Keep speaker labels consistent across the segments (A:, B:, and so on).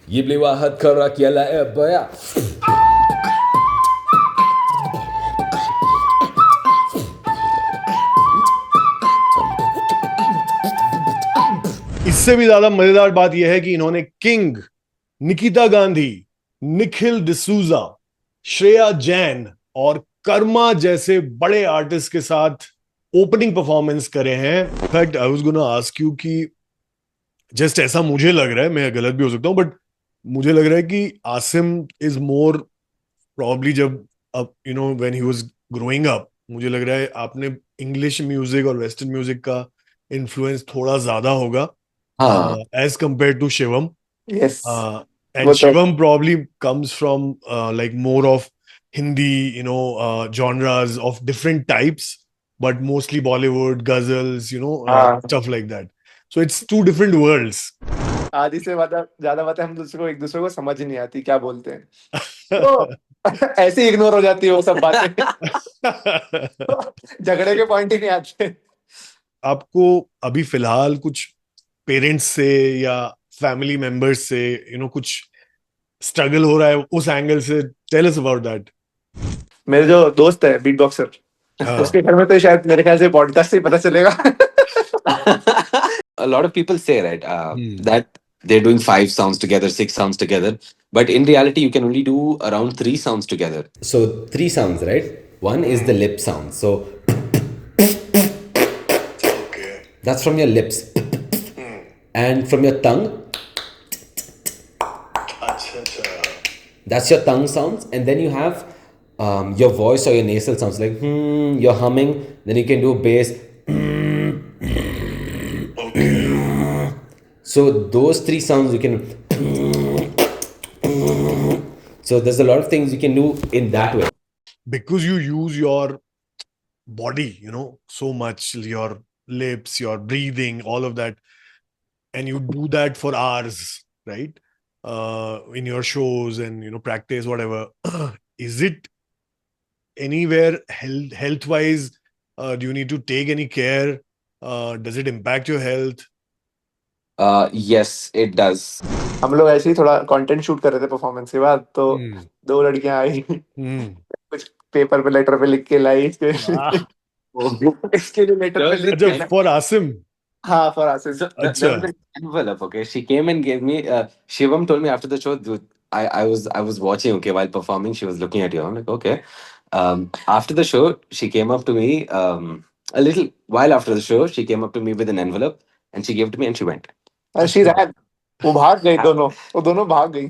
A: جيب لي واحد كرك يا لعيبة يا.
B: इससे भी ज्यादा मजेदार बात यह है कि इन्होंने किंग, निकिता गांधी, निखिल डिसूजा, श्रेया जैन और कर्मा जैसे बड़े आर्टिस्ट के साथ ओपनिंग परफॉर्मेंस करे हैं. In fact I was gonna ask you कि जस्ट ऐसा मुझे लग रहा है, मैं गलत भी हो सकता हूँ, बट मुझे लग रहा है कि आसिम इज मोर प्रॉब्ली जब अब when he was growing up, मुझे लग रहा है आपने इंग्लिश म्यूजिक और वेस्टर्न म्यूजिक का इन्फ्लुएंस थोड़ा ज्यादा होगा
A: हाँ.
B: as compared to Shivam.
C: Yes
B: And
C: वो तो
B: Shivam probably comes from like more of Hindi, genres of different types, but mostly Bollywood, ghazals,
C: हाँ
B: stuff like that. So it's two different worlds.
C: आधी से ज्यादा बातें हम एक दूसरे को समझ ही नहीं आती क्या बोलते हैं, तो ऐसे ही इग्नोर हो जाती है वो सब बातें. झगड़े के पॉइंट ही नहीं आते.
B: आपको अभी फिलहाल कुछ पेरेंट्स से या फैमिली मेंबर्स से कुछ स्ट्रगल हो रहा है उस एंगल से? Tell us about that.
C: मेरे जो दोस्त है बीट बॉक्सर, उसके घर में तो शायद मेरे ख्याल से पॉडकास्ट से ही पता चलेगा.
A: A lot of people say, right, that they're doing 5 sounds together, 6 sounds together, but in reality, you can only do around 3 sounds together. So 3 sounds, right? One is the lip sound. So that's from your lips, and from your tongue, that's your tongue sounds, and then you have your voice or your nasal sounds like you're humming. Then you can do bass. So those 3 sounds you can. So there's a lot of things you can do in that way.
B: Because you use your body, so much, your lips, your breathing, all of that, and you do that for hours, right? In your shows and practice, whatever. Is it anywhere health wise? Do you need to take any care? Does it impact your health?
A: Yes, it does.
C: हम लोग ऐसे ही थोड़ा content shoot कर रहे थे performance के बाद, तो दो लड़कियां आई, कुछ पेपर पे लेटर पे लिख के लाई इसके लिए लेटर पे लिख के
B: अच्छा, for Asim.
C: हाँ for Asim.
A: So there was an envelope. Okay, she came and gave me. Shivam told me after the show, dude, I was watching. Okay, while performing, she was looking at you. I'm like, okay. After the show, she came up to me. A little while after the show, she came up to me with an envelope and she gave it to me and she went.
C: And she ran. वो भाग गई दोनों, वो दोनों भाग गई.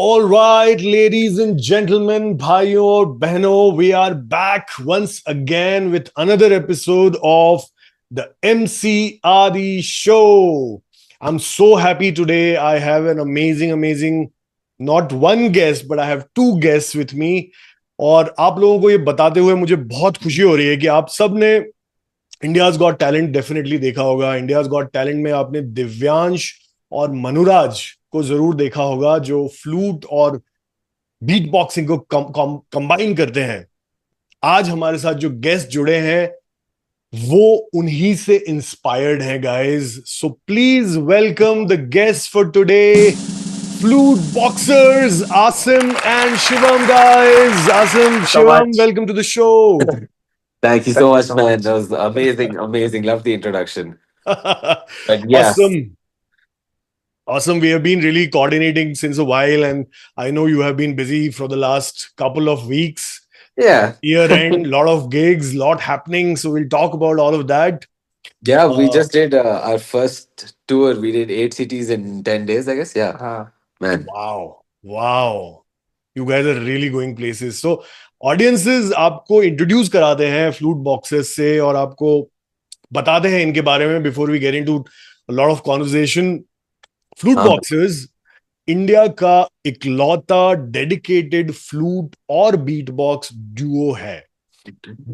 B: All right, ladies and gentlemen, bhaiyo aur behno, we are back once again with another episode of the MC Adi Show. I'm so happy today. I have an amazing, not one guest, but I have 2 guests with me. और आप लोगों को ये बताते हुए मुझे बहुत खुशी हो रही है कि आप सब ने इंडियाज गॉट टैलेंट डेफिनेटली देखा होगा. इंडियाज गॉट टैलेंट में आपने दिव्यांश और मनुराज को जरूर देखा होगा, जो फ्लूट और बीट बॉक्सिंग को कंबाइन करते हैं. आज हमारे साथ जो गेस्ट जुड़े हैं वो उन्हीं से इंस्पायर्ड हैं, guys. So please welcome the guest for today, flute boxers Asim and Shivam, guys. Asim, Shivam, welcome to the show.
A: Thank you so much, man. That was amazing. Love the introduction. But yes.
B: Awesome. We have been really coordinating since a while, and I know you have been busy for the last couple of weeks.
A: Yeah.
B: Year end, lot of gigs, lot happening. So we'll talk about all of that.
A: Yeah, we just did our first tour. We did 8 cities in 10 days, I guess. Yeah. Man.
B: Wow. You guys are really going places. So audiences आपको introduce कराते हैं flute boxes से और आपको बताते हैं इनके बारे में before we get into a lot of conversation. Flute boxers India का इकलौता डेडिकेटेड फ्लूट और बीटबॉक्स डुओ है.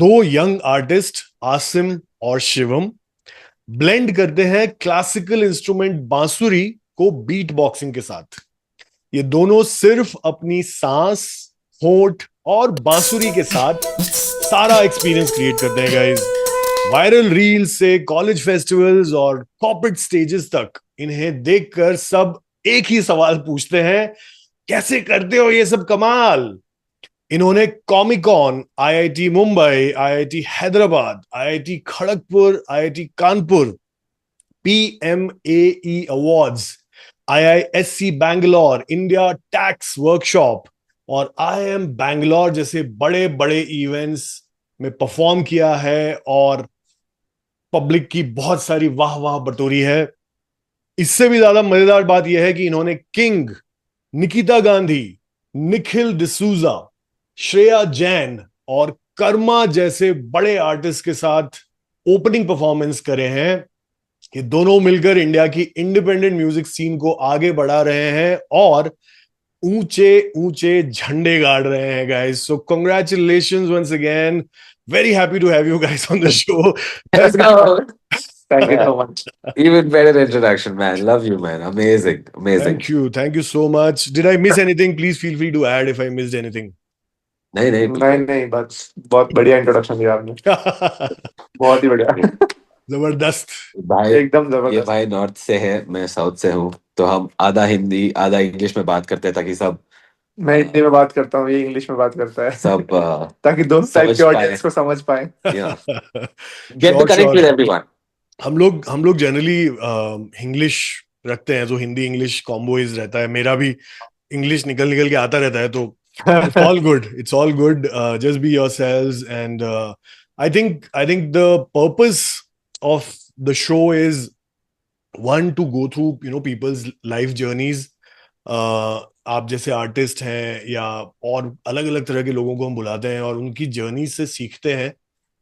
B: 2 यंग आर्टिस्ट आसिम और शिवम ब्लेंड करते हैं क्लासिकल इंस्ट्रूमेंट बांसुरी को बीट बॉक्सिंग के साथ. ये दोनों सिर्फ अपनी सांस, होंठ और बांसुरी के साथ सारा एक्सपीरियंस क्रिएट करते हैं, गाइस. वायरल रील्स से कॉलेज फेस्टिवल्स और कॉर्पोरेट स्टेजेस तक इन्हें देखकर सब एक ही सवाल पूछते हैं, कैसे करते हो ये सब कमाल। इन्होंने Comic-Con, IIT Mumbai, IIT Hyderabad, IIT Kharagpur, IIT Kanpur, PMAE awards, IISC Bangalore, India tax workshop और IIM बैंगलोर जैसे बड़े बड़े इवेंट्स में परफॉर्म किया है और पब्लिक की बहुत सारी वाह वाह बटोरी है। इससे भी ज्यादा मजेदार बात यह है कि इन्होंने किंग, निकिता गांधी, निखिल डिसूजा, श्रेया जैन और कर्मा जैसे बड़े आर्टिस्ट के साथ ओपनिंग परफॉर्मेंस करे हैं। ये दोनों मिलकर इंडिया की इंडिपेंडेंट म्यूजिक सीन को आगे बढ़ा रहे हैं और ऊंचे ऊंचे झंडे गाड़ रहे हैं guys. So congratulations once again, very happy to have you guys on the show.
C: Thank you so much.
A: Even better introduction, man. Love you, man. Amazing, amazing.
B: Thank you so much. Did I miss anything? Please feel free to add if I missed anything.
A: नहीं नहीं
C: नहीं नहीं, बस बहुत बढ़िया introduction दिया आपने, बहुत ही बढ़िया,
B: जबरदस्त
A: भाई।
C: एकदम
A: ये
C: जबरदस्त।
A: भाई नॉर्थ से है, मैं साउथ से हूँ, तो हम आधा हिंदी आधा इंग्लिश में बात करते हैं ताकि सब
C: मैं हिंदी में बात करता हूँ, ये इंग्लिश में बात करता है,
A: सब
C: ताकि दोनों टाइप
A: समझ
C: के
A: पाए।
C: ऑडियंस को समझ पाए।
A: Get to connect with everyone.
B: हम लोग जनरली इंग्लिश रखते हैं, तो हिंदी इंग्लिश कॉम्बोइज रहता है। मेरा भी इंग्लिश निकल निकल के आता रहता है, तो it's all good. It's all good. Just be yourselves, and I think the purpose of the show is one to go through people's life journeys. आप जैसे आर्टिस्ट हैं या और अलग अलग तरह के लोगों को हम बुलाते हैं और उनकी जर्नी से सीखते हैं,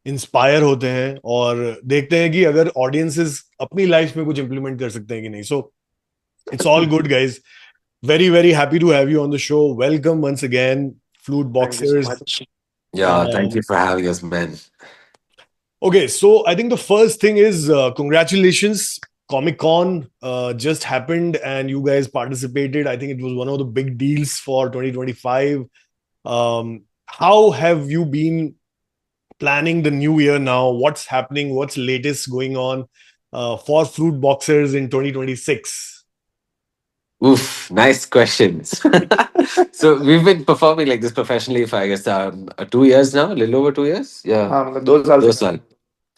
B: इंस्पायर होते हैं और देखते हैं कि अगर ऑडियंसेस अपनी लाइफ में कुछ इंप्लीमेंट कर सकते हैं कि नहीं। So it's all good guys, very very happy to have you on the show. Welcome once again, Flute
C: Thank you so
B: Boxers.
C: much.
A: Yeah, thank you for having us, man.
B: Okay, so I think the first thing is congratulations. Comic Con just happened and you guys participated. I think it was one of the big deals for 2025. How have you been planning the new year now? What's happening? What's latest going on for Flute Boxers in 2026?
A: Oof, nice questions. So we've been performing like this professionally for I guess 2 years now, a little over 2 years. Yeah,
C: हाँ, मतलब 2 साल
A: दो
C: से
A: साल.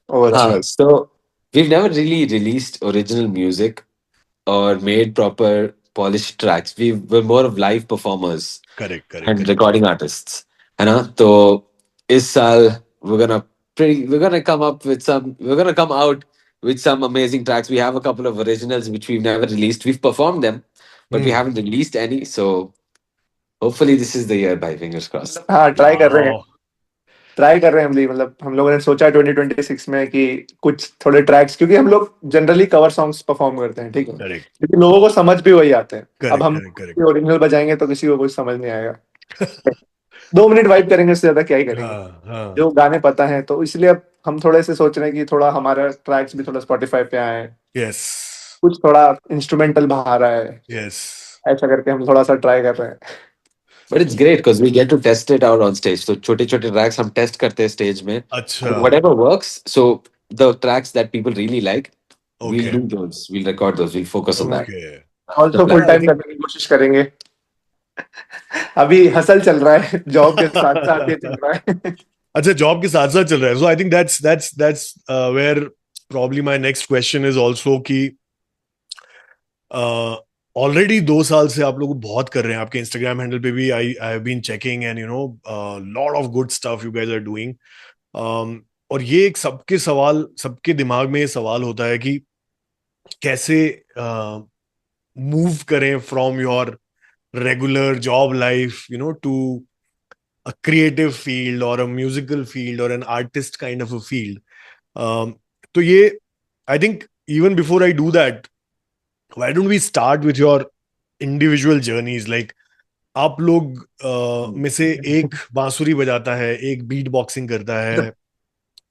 C: over है।
A: So we've never really released original music or made proper polished tracks. We were more of live performers
B: Correct.
A: and recording artists. है ना? तो इस साल we're gonna come out with some amazing tracks. We have a couple of originals which we've never released. We've performed them, but we haven't released any. So hopefully this is the year, by fingers crossed.
C: हाँ, try कर रहे हैं,
B: Wow.
C: मतलब हम लोगों ने सोचा 2026 में कि कुछ थोड़े ट्रैक्स, क्योंकि हम लोग जनरली कवर सॉन्ग्स परफॉर्म करते हैं, ठीक है,
B: Correct.
C: लेकिन लोगों को समझ भी वही आते हैं। अब हम
B: Correct.
C: ओरिजिनल बजाएंगे तो किसी को कुछ समझ नहीं आएगा। 2 मिनट वाइब करेंगे, उससे ज्यादा क्या ही करेंगे।
B: हाँ.
C: जो गाने पता है, तो इसलिए अब हम थोड़े से सोच रहे हैं कि थोड़ा हमारा ट्रैक्स भी थोड़ा स्पॉटिफाई पे आए,
B: Yes.
C: कुछ थोड़ा इंस्ट्रूमेंटल बाहर आए,
B: Yes.
C: ऐसा करके हम थोड़ा सा ट्राई कर रहे हैं।
A: But it's great because we get to test it out on stage. So छोटे छोटे tracks हम test करते हैं stage में.
B: अच्छा.
A: And whatever works. So the tracks that people really like, we'll
B: Okay.
A: do those. We'll record those. We'll focus on that.
B: Okay.
C: Also full time करने की कोशिश करेंगे। अभी हसल चल रहा है, जॉब के साथ साथ ये चल रहा है।
B: अच्छा, जॉब के साथ साथ चल रहा है. So I think that's where probably my next question is also कि ऑलरेडी 2 साल से आप लोग बहुत कर रहे हैं. आपके इंस्टाग्राम हैंडल पे भी I have been checking and lot of good stuff you guys are doing. और ये एक सबके दिमाग में ये सवाल होता है कि कैसे मूव करें from your regular job life to a creative field or a musical field or an artist kind of a field. So ये, I think even before I do that, why don't we start with your individual journeys? Like आप लोग में से एक बांसुरी बजाता है, एक बीट बॉक्सिंग करता है.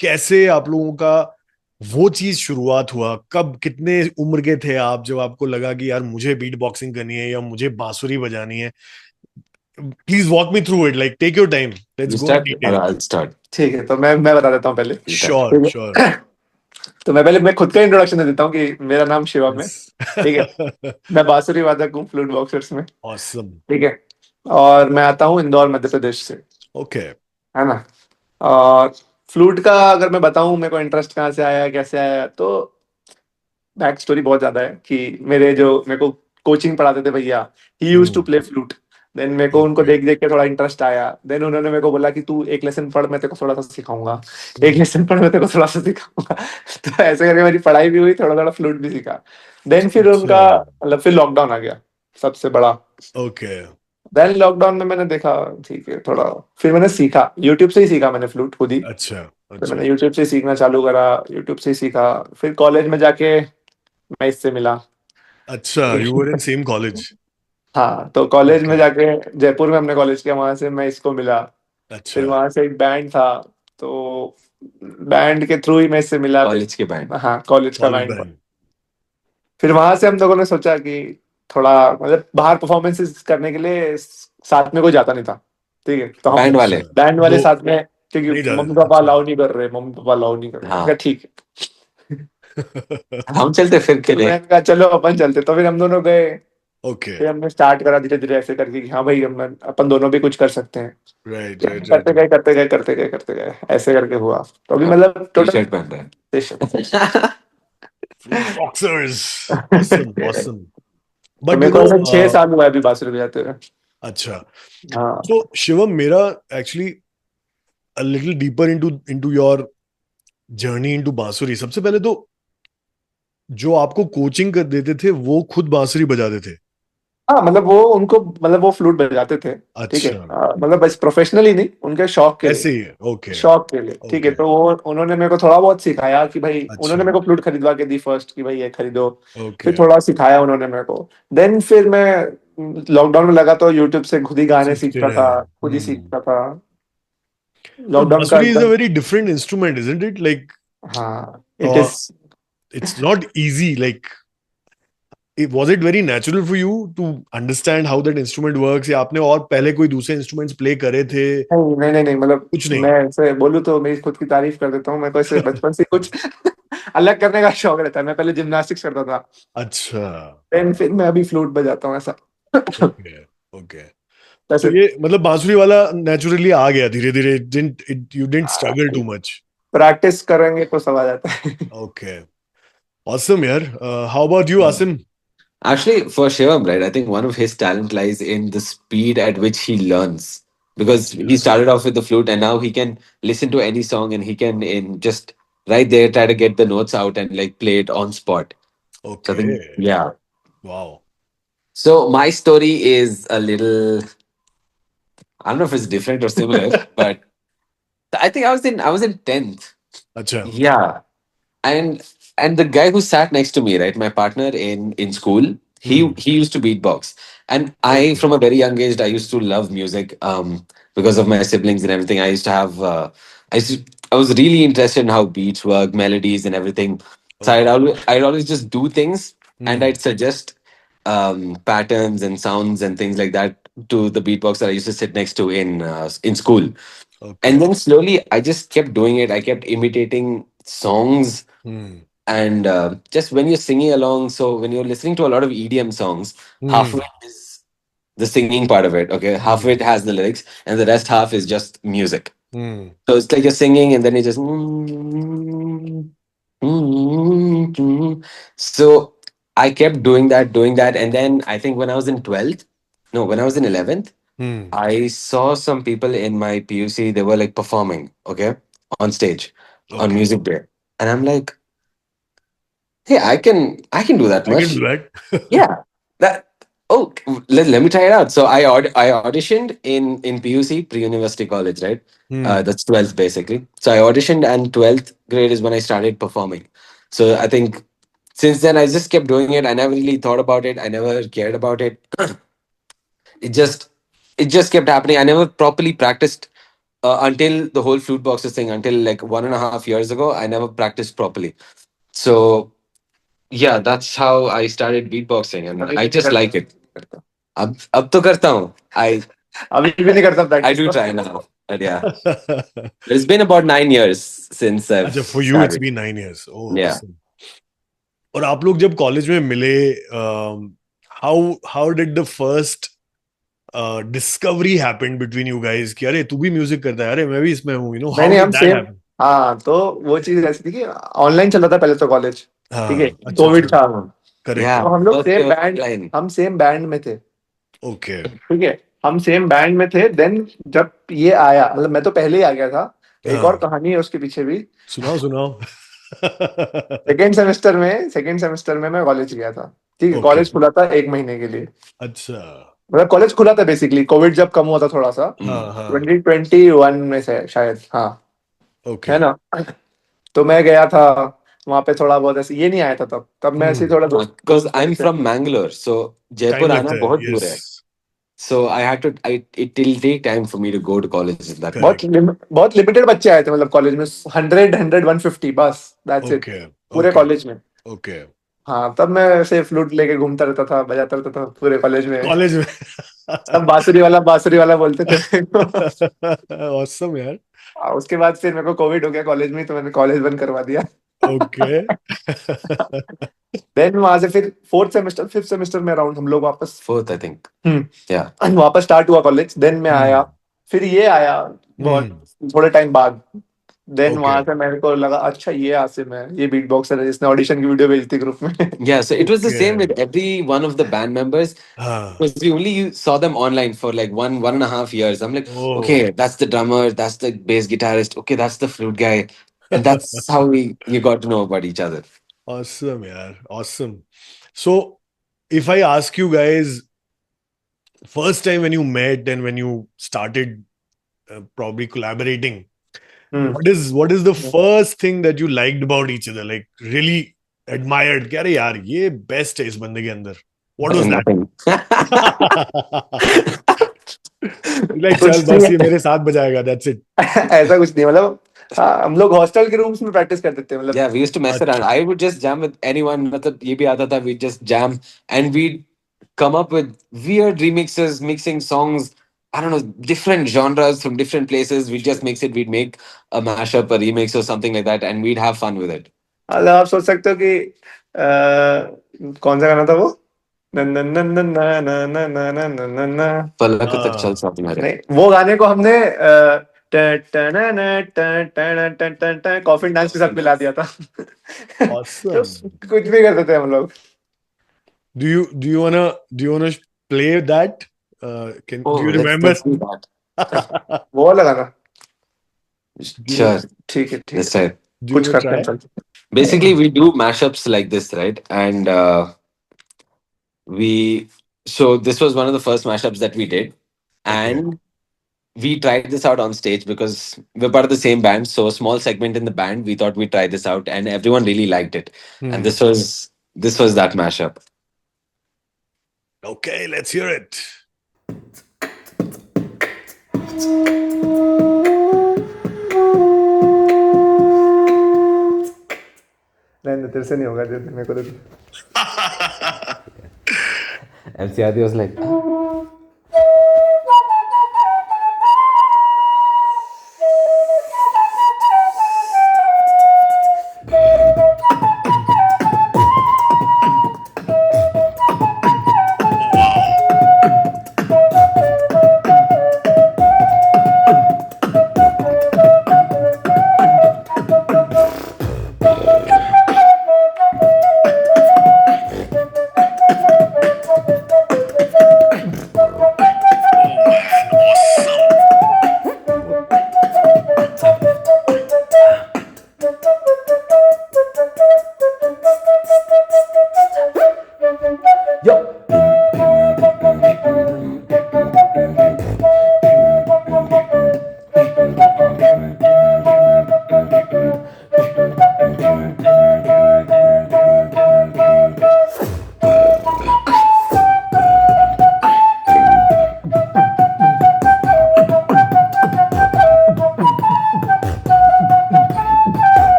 B: कैसे आप लोगों का वो चीज शुरुआत हुआ? कब, कितने उम्र के थे आप जब आपको लगा कि यार मुझे बीट बॉक्सिंग करनी है या मुझे बांसुरी बजानी है? please walk me through it. Like, take your time. Let's
A: You
B: go in
A: start, or
B: detail.
A: I'll start.
C: ठीक है, तो मैं बता देता हूँ पहले।
A: You start.
B: Sure,
C: ठीक
B: sure.
C: है। तो मैं खुद का इंट्रोडक्शन दे देता हूँ कि मेरा नाम शिवम है।
B: Yes.
C: ठीक है, मैं बांसुरी वादक हूँ फ्लूट बॉक्सर्स में।
B: Awesome.
C: ठीक है, और मैं आता हूँ इंदौर मध्य प्रदेश से,
B: Okay.
C: है ना। और फ्लूट का अगर मैं बताऊं मेरे को इंटरेस्ट कहाँ से आया, कैसे आया, तो बैक स्टोरी बहुत ज्यादा है कि मेरे को कोचिंग पढ़ाते थे भैया, he used to play flute. Then मेरे को उनको
B: Okay.
C: देख देख के थोड़ा इंटरेस्ट आया। देन उन्होंने मेरे को बोला कि तू एक लेसन पढ़, मैं तेरे को थोड़ा सा सिखाऊंगा। एक लेसन पढ़, मैं तेरे को थोड़ा सा सिखाऊंगा। तो ऐसे करके मेरी पढ़ाई भी हुई, थोड़ा थोड़ा फ्लूट भी सीखा। देन फिर उनका
B: अच्छा.
C: मतलब फिर लॉकडाउन आ गया, सबसे बड़ा।
B: Okay.
C: देन लॉकडाउन में मैंने देखा, ठीक है थोड़ा, फिर मैंने सीखा यूट्यूब से ही सीखा मैंने फ्लूट खुद ही।
B: अच्छा.
C: तो
B: अच्छा.
C: मैंने यूट्यूब से सीखना चालू करा, यूट्यूब से सीखा। फिर कॉलेज में जाके मैं इससे मिला।
B: अच्छा. You were in same college.
C: हाँ, तो कॉलेज में
B: Okay.
C: जाके, जयपुर में हमने कॉलेज किया, वहां से मैं इसको मिला। फिर
B: अच्छा.
C: वहां से एक बैंड था, तो बैंड के थ्रू ही मैं इससे मिला फिर।
A: College के band.
C: हाँ, कॉलेज का
B: College
C: बैंड था।
B: band.
C: फिर वहां से हम लोगों ने सोचा कि थोड़ा मतलब बाहर परफॉर्मेंसेस करने के लिए साथ में कोई जाता नहीं था। ठीक है, तो हम
A: Band
B: अच्छा.
A: वाले.
C: बैंड वाले
B: वो
C: साथ में, क्योंकि
B: नहीं जा
C: मम्मी
B: रहे.
C: पापा
B: अच्छा.
C: अलाउ नहीं कर रहे, मम्मी पापा अलाउ नहीं कर रहे, मैं कहा
A: हाँ,
C: ठीक है।
A: हम चलते फिर के
C: तो
A: लिए.
C: मैं कहा चलो अपन चलते, तो फिर हम दोनों गए।
B: Okay.
C: फिर हमने स्टार्ट करा धीरे धीरे ऐसे करके कि हाँ भाई हम अपन दोनों भी कुछ कर सकते हैं।
B: Right,
C: फिर
B: right, right,
C: करते
B: right.
C: गए करते गए करते गए करते गए, ऐसे करके हुआ। तो अभी मतलब
A: टी
C: टोटल
A: शर्ट पहन रहा
B: Fruit boxers. Awesome,
C: तो
B: awesome. But
C: मेरे को ऐसे 6 साल हुआ है अभी बांसुरी बजाते हुए।
B: अच्छा.
C: हाँ।
B: So Shivam, मेरा actually a little deeper into your journey into बांसुरी. सबसे पहले तो जो आपको कोचिंग कर देते थे वो खुद बांसुरी बजाते थे.
C: हाँ, मतलब वो उनको मतलब वो फ्लूट बजाते थे। ठीक है,
B: अच्छा.
C: मतलब बस प्रोफेशनली नहीं, उनके शौक के लिए।
B: ऐसे ही है. ओके.
C: शौक के लिए, ठीक है।
B: ओके.
C: तो वो उन्होंने मेरे को थोड़ा बहुत सिखाया कि भाई,
B: अच्छा.
C: उन्होंने मेरे को फ्लूट खरीदवा के दी फर्स्ट कि भाई ये खरीदो।
B: ओके.
C: फिर थोड़ा सिखाया उन्होंने मेरे को। देन फिर मैं लॉकडाउन में लगा तो यूट्यूब से खुद ही गाने
B: सीखते
C: सीखता था,
B: रहे.
C: खुद ही
B: हम्म.
C: सीखता था।
B: But
C: लॉकडाउन का
B: बांसुरी is a
C: एकदम।
B: very different instrument, isn't it? Like,
C: हाँ, it
B: uh,
C: is.
B: it's not easy. Like, was it very natural for you to understand how that instrument works? या आपने और पहले कोई दूसरे instruments play करे थे?
C: नहीं नहीं नहीं नहीं, मतलब
B: कुछ
C: मैं
B: नहीं.
C: ऐसे बोलूँ तो मेरी खुद की तारीफ कर देता हूँ। मेरे को ऐसे बचपन से कुछ अलग करने का शौक रहता है। मैं पहले जिम्नास्टिक्स करता था,
B: अच्छा.
C: देन फिर मैं अभी फ्लूट बजाता हूँ ऐसा।
B: ओके. ओके. तो
C: वैसे
B: ये मतलब बांसुरी वाला नेचुरली आ गया धीरे धीरे. You didn't struggle too much.
C: Practice करेंगे तो सब आ जाता है।
B: Okay. Awesome, yaar. How about you,
A: there.
B: Asim?
A: Actually, for Shivam, right, I think one of his talent lies in the speed at which he learns. Because he
B: अच्छा.
A: started off with the flute and now he can listen to any song and he can in just right there try to get the notes out and like play it on spot. So I think
B: Okay.
A: yeah.
B: Wow.
A: So my story is a little, I don't know if it's different or similar, but I think I was in 10th.
B: अच्छा.
A: Yeah. And and the guy who sat next to me, right, my partner in school, he
B: Hmm.
A: he used to beatbox. And I,
B: Okay.
A: from a very young age, I used to love music because of my siblings and everything. I used to have I was really interested in how beats work, melodies and everything. So
B: Okay.
A: I'd always just do things and
B: Hmm.
A: I'd suggest patterns and sounds and things like that to the beatbox that I used to sit next to in school. And
B: Okay.
A: then slowly I just kept doing it. I kept imitating songs
B: Hmm.
A: and just when you're singing along, so when you're listening to a lot of EDM songs, half of
B: Hmm.
A: it is the singing part of it, okay, half of
B: Hmm.
A: it has the lyrics and the rest half is just music.
B: Hmm.
A: So it's like you're singing and then you just so I kept doing that and then I think when I was in 12th, no, when I was in 11th,
B: Hmm.
A: I saw some people in my PUC, they were like performing, okay, on stage on
B: Okay.
A: music day, and I'm like, hey, I can do that
B: I can do
A: much.
B: that.
A: Yeah, that. Oh, let me try it out. So I auditioned in PUC, pre-university college, right?
B: Hmm.
A: That's 12th basically. So I auditioned, and 12th grade is when I started performing. So I think since then I just kept doing it. I never really thought about it. I never cared about it. it just it just kept happening. I never properly practiced until the whole flute boxes thing. Until like 1.5 years ago, I never practiced properly. So yeah, that's how I started beatboxing, and
C: अभी
A: I
C: भी नहीं
A: just like it.
C: करता।
A: अब तो करता हूँ. I
C: अभी भी नहीं करता
A: I
C: प्रैक्टिस
A: do
C: तो।
A: try now, but yeah, it's been about 9 years since I've
B: अच्छा, for you it's
A: started.
B: been 9 years. Oh,
A: Yeah.
B: awesome. और आप लोग जब कॉलेज में मिले, how did the first discovery happened between you guys कि अरे तू भी म्यूजिक करता है, अरे मैं भी इसमें हूँ, how
C: मैंने
B: did
C: हम
B: that
C: सेम,
B: happen?
C: हाँ तो वो चीज ऐसी थी कि ऑनलाइन चल रहा था पहले तो कॉलेज, ठीक है,
B: हाँ, अच्छा
C: कोविड
B: अच्छा,
C: था,
B: करेक्ट,
A: Yeah,
C: तो हम लोग
A: first
C: same
A: year
C: band,
A: online.
C: हम सेम बैंड में थे,
B: ओके,
C: ठीक है, हम सेम बैंड में थे। देन जब ये आया, मतलब मैं तो पहले ही आ गया था, एक और
B: हाँ,
C: कहानी है उसके पीछे भी।
B: सुनाओ सुनाओ.
C: सेकेंड सेमेस्टर में मैं कॉलेज गया था, ठीक है,
B: ओके,
C: कॉलेज खुला था 1 महीने के लिए,
B: अच्छा,
C: मतलब कॉलेज खुला था बेसिकली, कोविड जब कम हुआ था थोड़ा सा,
A: Mm.
B: हाँ हाँ,
C: 2021 में से शायद, हाँ,
B: ओके,
C: है ना। तो मैं गया था वहां पे, थोड़ा बहुत ऐसे, ये नहीं आया था तब, तब मैं ऐसे ही थोड़ा दोस्त
A: Because
C: दोस्त
A: I'm
C: ऐसे।
A: from Mangalore, so
B: time
A: Jaipur आना
B: लगता है,
A: बहुत दूर
B: यस,
A: है. So I had to. It'll take time for me to go to college in that
B: correct,
A: point.
C: बहुत लिमिटेड बच्चे आए थे, मतलब कॉलेज में 100 150 बस, दैट्स इट,
B: ओके
C: पूरे
B: ओके
C: कॉलेज में।
B: ओके,
C: हाँ, तब मैं ऐसे फ्लूट लेके घूमता रहता था, बजाता रहता था पूरे कॉलेज में,
B: कॉलेज में.
C: सब बांसुरी वाला बोलते थे मेरे को।
B: ऑसम यार,
C: उसके बाद फिर मेरे को कोविड हो गया कॉलेज में, तो मैंने कॉलेज बंद करवा दिया।
B: ओके,
C: देन वहां से फिर फोर्थ सेमेस्टर फिफ्थ सेमेस्टर में अराउंड हम लोग वापस,
A: Fourth, I think.
C: Hmm,
A: Yeah.
C: वापस स्टार्ट हुआ कॉलेज। देन मैं आया, फिर ये आया बहुत थोड़े टाइम बाद। देन
B: ओके,
C: वहां से मेरे को लगा अच्छा ये आसिम है, ये बीट बॉक्सर है जिसने ऑडिशन की वीडियो भेजी थी ग्रुप में।
A: Yeah. So it was the
B: okay,
A: same with every one of the band members.
B: हाँ,
A: Because we only saw them online for like 1.5 years. I'm like,
B: oh,
A: okay, that's the drummer, that's the bass guitarist, okay, that's the flute guy, and that's how you got to know about each other.
B: awesome यार, awesome. So if I ask you guys, first time when you met and when you started probably collaborating,
C: hmm,
B: what is the first thing that you liked about each other, like really admired कि अरे यार ये best है इस बंदे के अंदर, what was that?
A: Nothing.
B: like चल
C: कुछ नहीं
B: बस ये
C: है।
B: मेरे साथ बजाएगा, that's it.
C: ऐसा कुछ नहीं, मतलब हाँ, हम लोग हॉस्टल के रूम्स में प्रैक्टिस करते थे, मतलब
A: Yeah, we used to mess around. I would just jam with anyone. मतलब ये भी आता था. We'd just jam and we'd come up with weird remixes, mixing songs. I don't know, different genres from different places. We'd just mix it. We'd make a mashup, a remix, or something like that, and we'd have fun with it.
C: मतलब आप सोच सकते हो कि कौन सा गाना था वो, न न न न न न न न न न न न,
A: पलक तक चल
B: हाँ,
A: साथ तुम्हारे.
C: नहीं वो गाने को हमने कॉफिन डांस के साथ मिला दिया था। तो
B: awesome.
C: कुछ भी करते थे हम लोग।
B: Do you wanna play that? Do
A: Oh,
B: you
A: let's
B: remember?
A: do that.
C: वो वाला गाना,
B: Do you
A: Sure,
C: ठीक है ठीक
A: let's
C: है,
A: try.
B: do you
C: कुछ
B: wanna
C: करते हैं
B: try?
C: चल।
A: Basically, we do mashups like this, right? And we so this was one of the first mashups that we did,
B: Okay.
A: and we tried this out on stage because we're part of the same band. So a small segment in the band, we thought we'd try this out, and everyone really liked it. And
B: Hmm.
A: this was that mashup.
B: Okay, let's hear it.
C: नहीं तेरे से नहीं होगा, दे दे मेरे को, दे दे।
A: MC Adi was like,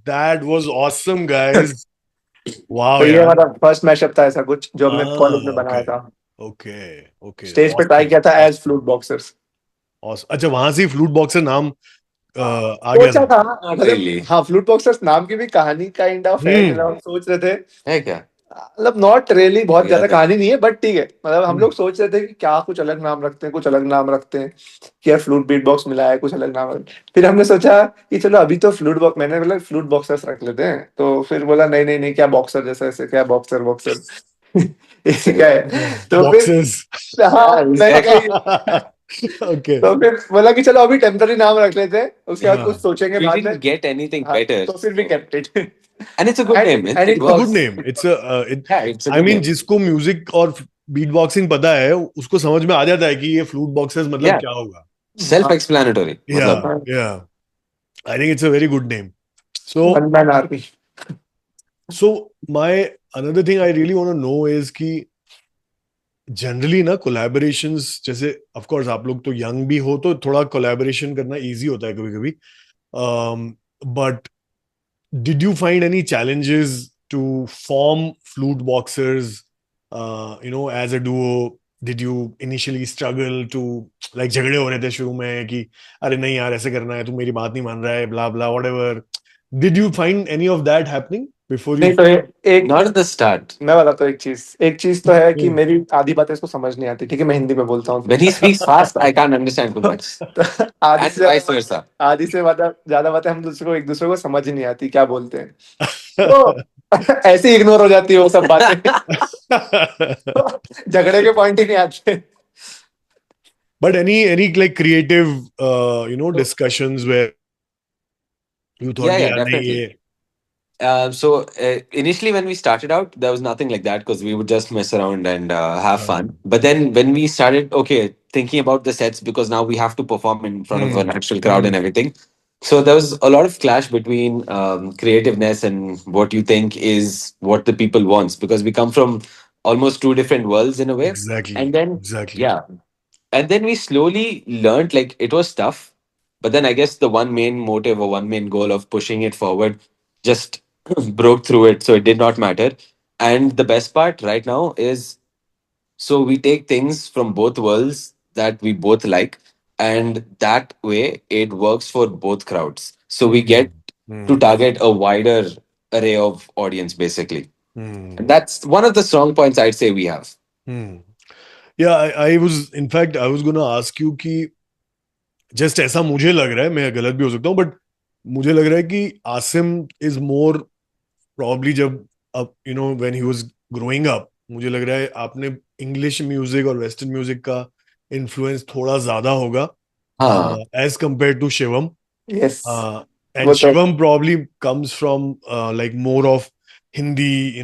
B: that was awesome, guys. Wow,
C: तो ये
B: yeah.
C: हमारा फर्स्ट मैशअप था ऐसा कुछ जो हमने कॉलेज में बनाया
B: Okay.
C: था.
B: Okay. Okay.
C: स्टेज पे ट्राई
B: Awesome.
C: किया था एज फ्लूट बॉक्सर्स.
B: Awesome. अच्छा, वहां से फ्लूट बॉक्सर नाम आ गया
C: सोचा
B: था.
C: था
A: Not
C: मतलब
A: really.
C: हाँ फ्लूट बॉक्सर्स नाम की भी कहानी काइंड ऑफ है मतलब हम सोच रहे थे
A: है क्या?
C: मतलब नॉट रियली बहुत ज्यादा
A: याद है।
C: कहानी नहीं है बट ठीक है मतलब हम
B: हम्म.
C: लोग सोच रहे थे कि क्या कुछ अलग नाम रखते हैं कुछ अलग नाम रखते हैं कि यार फ्लूट बीट बॉक्स मिला है कुछ अलग नाम फिर हमने सोचा कि चलो अभी तो फ्लूट बॉक्स मैंने बोला फ्लूट बॉक्सर्स रख लेते हैं तो फिर बोला नहीं नहीं नहीं क्या बॉक्सर जैसा ऐसे क्या बॉक्सर बॉक्सर ये क्या है तो फिर
B: Boxers.
C: हाँ
A: Yeah, he's
C: मैंने
A: got-
C: कहा
B: Okay.
C: तो फिर बोला कि चलो अभी टेम्पररी नाम रख लेते हैं उसके बाद
B: हाँ.
C: कुछ सोचेंगे
A: we
C: बाद में
A: didn't get anything
C: हाँ
A: better.
C: तो फिर भी kept it
A: And it's a good name.
C: and
A: It
C: it
B: It's a good
A: works.
B: name. It's a.
A: Yeah, it's a
B: I
A: good
B: mean,
A: name.
B: जिसको म्यूजिक और बीट बॉक्सिंग पता है उसको समझ में आ जाता है कि ये फ्लूट बॉक्सर्स मतलब
A: Yeah,
B: क्या होगा.
A: self-explanatory.
B: Yeah,
A: मतलब
B: yeah. I think it's a very good name. So,
C: one man army
B: so my another thing I really want to know is कि जनरली ना कोलैबोरेशंस जैसे ऑफ कोर्स आप लोग तो यंग भी हो तो थोड़ा कोलैबोरेशन करना इजी होता है कभी कभी but did you find any challenges to form flute boxers as a duo? Did you initially struggle to like झगड़े हो रहे थे शुरू में कि अरे नहीं यार ऐसे करना है तू मेरी बात नहीं मान रहा है blah blah whatever. Did you find any of that happening before you
C: नहीं तो एक
A: not at the start.
C: मैं बताता हूँ एक चीज तो है कि मेरी आधी बातें इसको समझ नहीं आती ठीक है मैं हिंदी में बोलता हूँ
A: When he speaks fast, I can't understand too much.
C: तो आधी
A: And
C: से
A: vice versa.
C: आधी से ज्यादा बातें हम दूसरे को एक दूसरे को समझ ही नहीं आती क्या बोलते हैं तो ऐसे ही इग्नोर हो जाती है वो सब बातें झगड़े के पॉइंट ही नहीं आते
B: But any like creative discussions where you thought
A: Yeah,
B: कि
A: yeah,
B: यार नहीं
A: definitely.
B: ये
A: Initially, when we started out, there was nothing like that because we would just mess around and have fun. But then when we started, okay, thinking about the sets because now we have to perform in front of an actual crowd and everything. So there was a lot of clash between creativeness and what you think is what the people wants because we come from almost two different worlds in a way.
B: exactly
A: And then,
B: exactly
A: yeah, and then we slowly learned like it was tough. But then I guess the one main motive or one main goal of pushing it forward just broke through it, so it did not matter. And the best part right now is so we take things from both worlds that we both like, and that way it works for both crowds. So we get to target a wider array of audience basically. And that's one of the strong points I'd say we have.
B: Yeah, I was in fact I was gonna ask you कि just ऐसा मुझे लग रहा है मैं गलत भी हो सकता हूँ बट मुझे लग रहा है कि आसिम इज मोर प्रॉब्ली जब अब when he was growing up मुझे लग रहा है आपने इंग्लिश म्यूजिक और वेस्टर्न म्यूजिक का इन्फ्लुएंस थोड़ा ज्यादा होगा
A: हाँ
B: as compare to Shivam
C: yes
B: and
C: वो तो
B: Shivam probably comes from like more of Hindi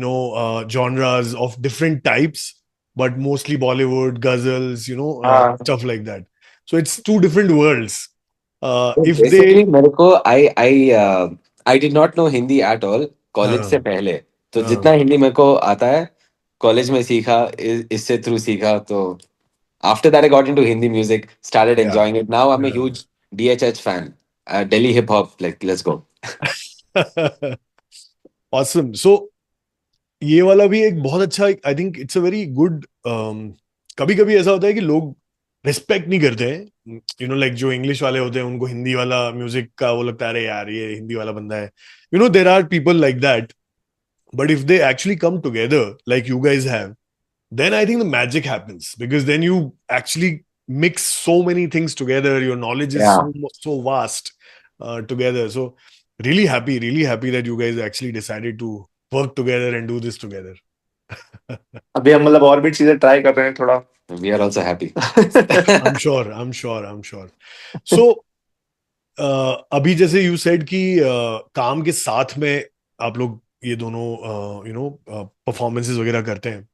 B: genres of different types but mostly Bollywood ghazals
C: हाँ
B: stuff like that. So it's two different worlds. If they
A: basically मेरे को I did not know Hindi at all college से
B: हाँ
A: पहले तो
B: हाँ
A: जितना हिंदी मेरे को आता है कॉलेज में सीखा इससे थ्रू सीखा तो after that I got into Hindi music started
B: yeah
A: enjoying it now I am a
B: yeah
A: huge DHH fan Delhi hip hop like let's go
B: awesome. So ये वाला भी एक बहुत अच्छा आई think it's a very good कभी कभी ऐसा होता है कि लोग रिस्पेक्ट नहीं करते हैं लाइक जो इंग्लिश वाले होते हैं उनको हिंदी वाला म्यूजिक का वो लगता है अरे यार ये हिंदी वाला बंदा है there are people like that but if they actually come together like you guys have then I think the magic happens because then you actually mix so many things together. Your knowledge is
A: या
B: so vast together. So really happy that you guys actually decided to work together and do this together.
C: अभी हम मतलब और भी चीजें try कर रहे हैं थोड़ा
A: we are also happy
B: I'm sure. So अभी जैसे you said कि काम के साथ में आप लोग ये दोनों परफॉर्मेंसेस वगैरह करते हैं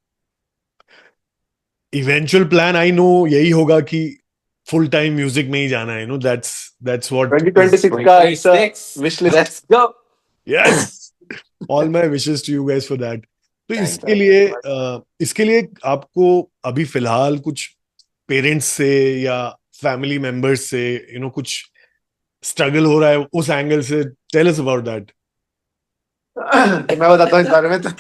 B: इवेंचुअल प्लान आई नो यही होगा कि फुल टाइम म्यूजिक में ही जाना है दैट्स व्हाट
C: 2026 का ऐसा wish list
A: let's go
B: yes all my wishes to you guys for that तो
A: Thanks.
B: इसके लिए आपको अभी फिलहाल कुछ पेरेंट्स से या फैमिली मेंबर्स से कुछ स्ट्रगल हो रहा है उस एंगल से टेल अस अबाउट दैट
C: तो मैं बताता हूँ इस बारे में तो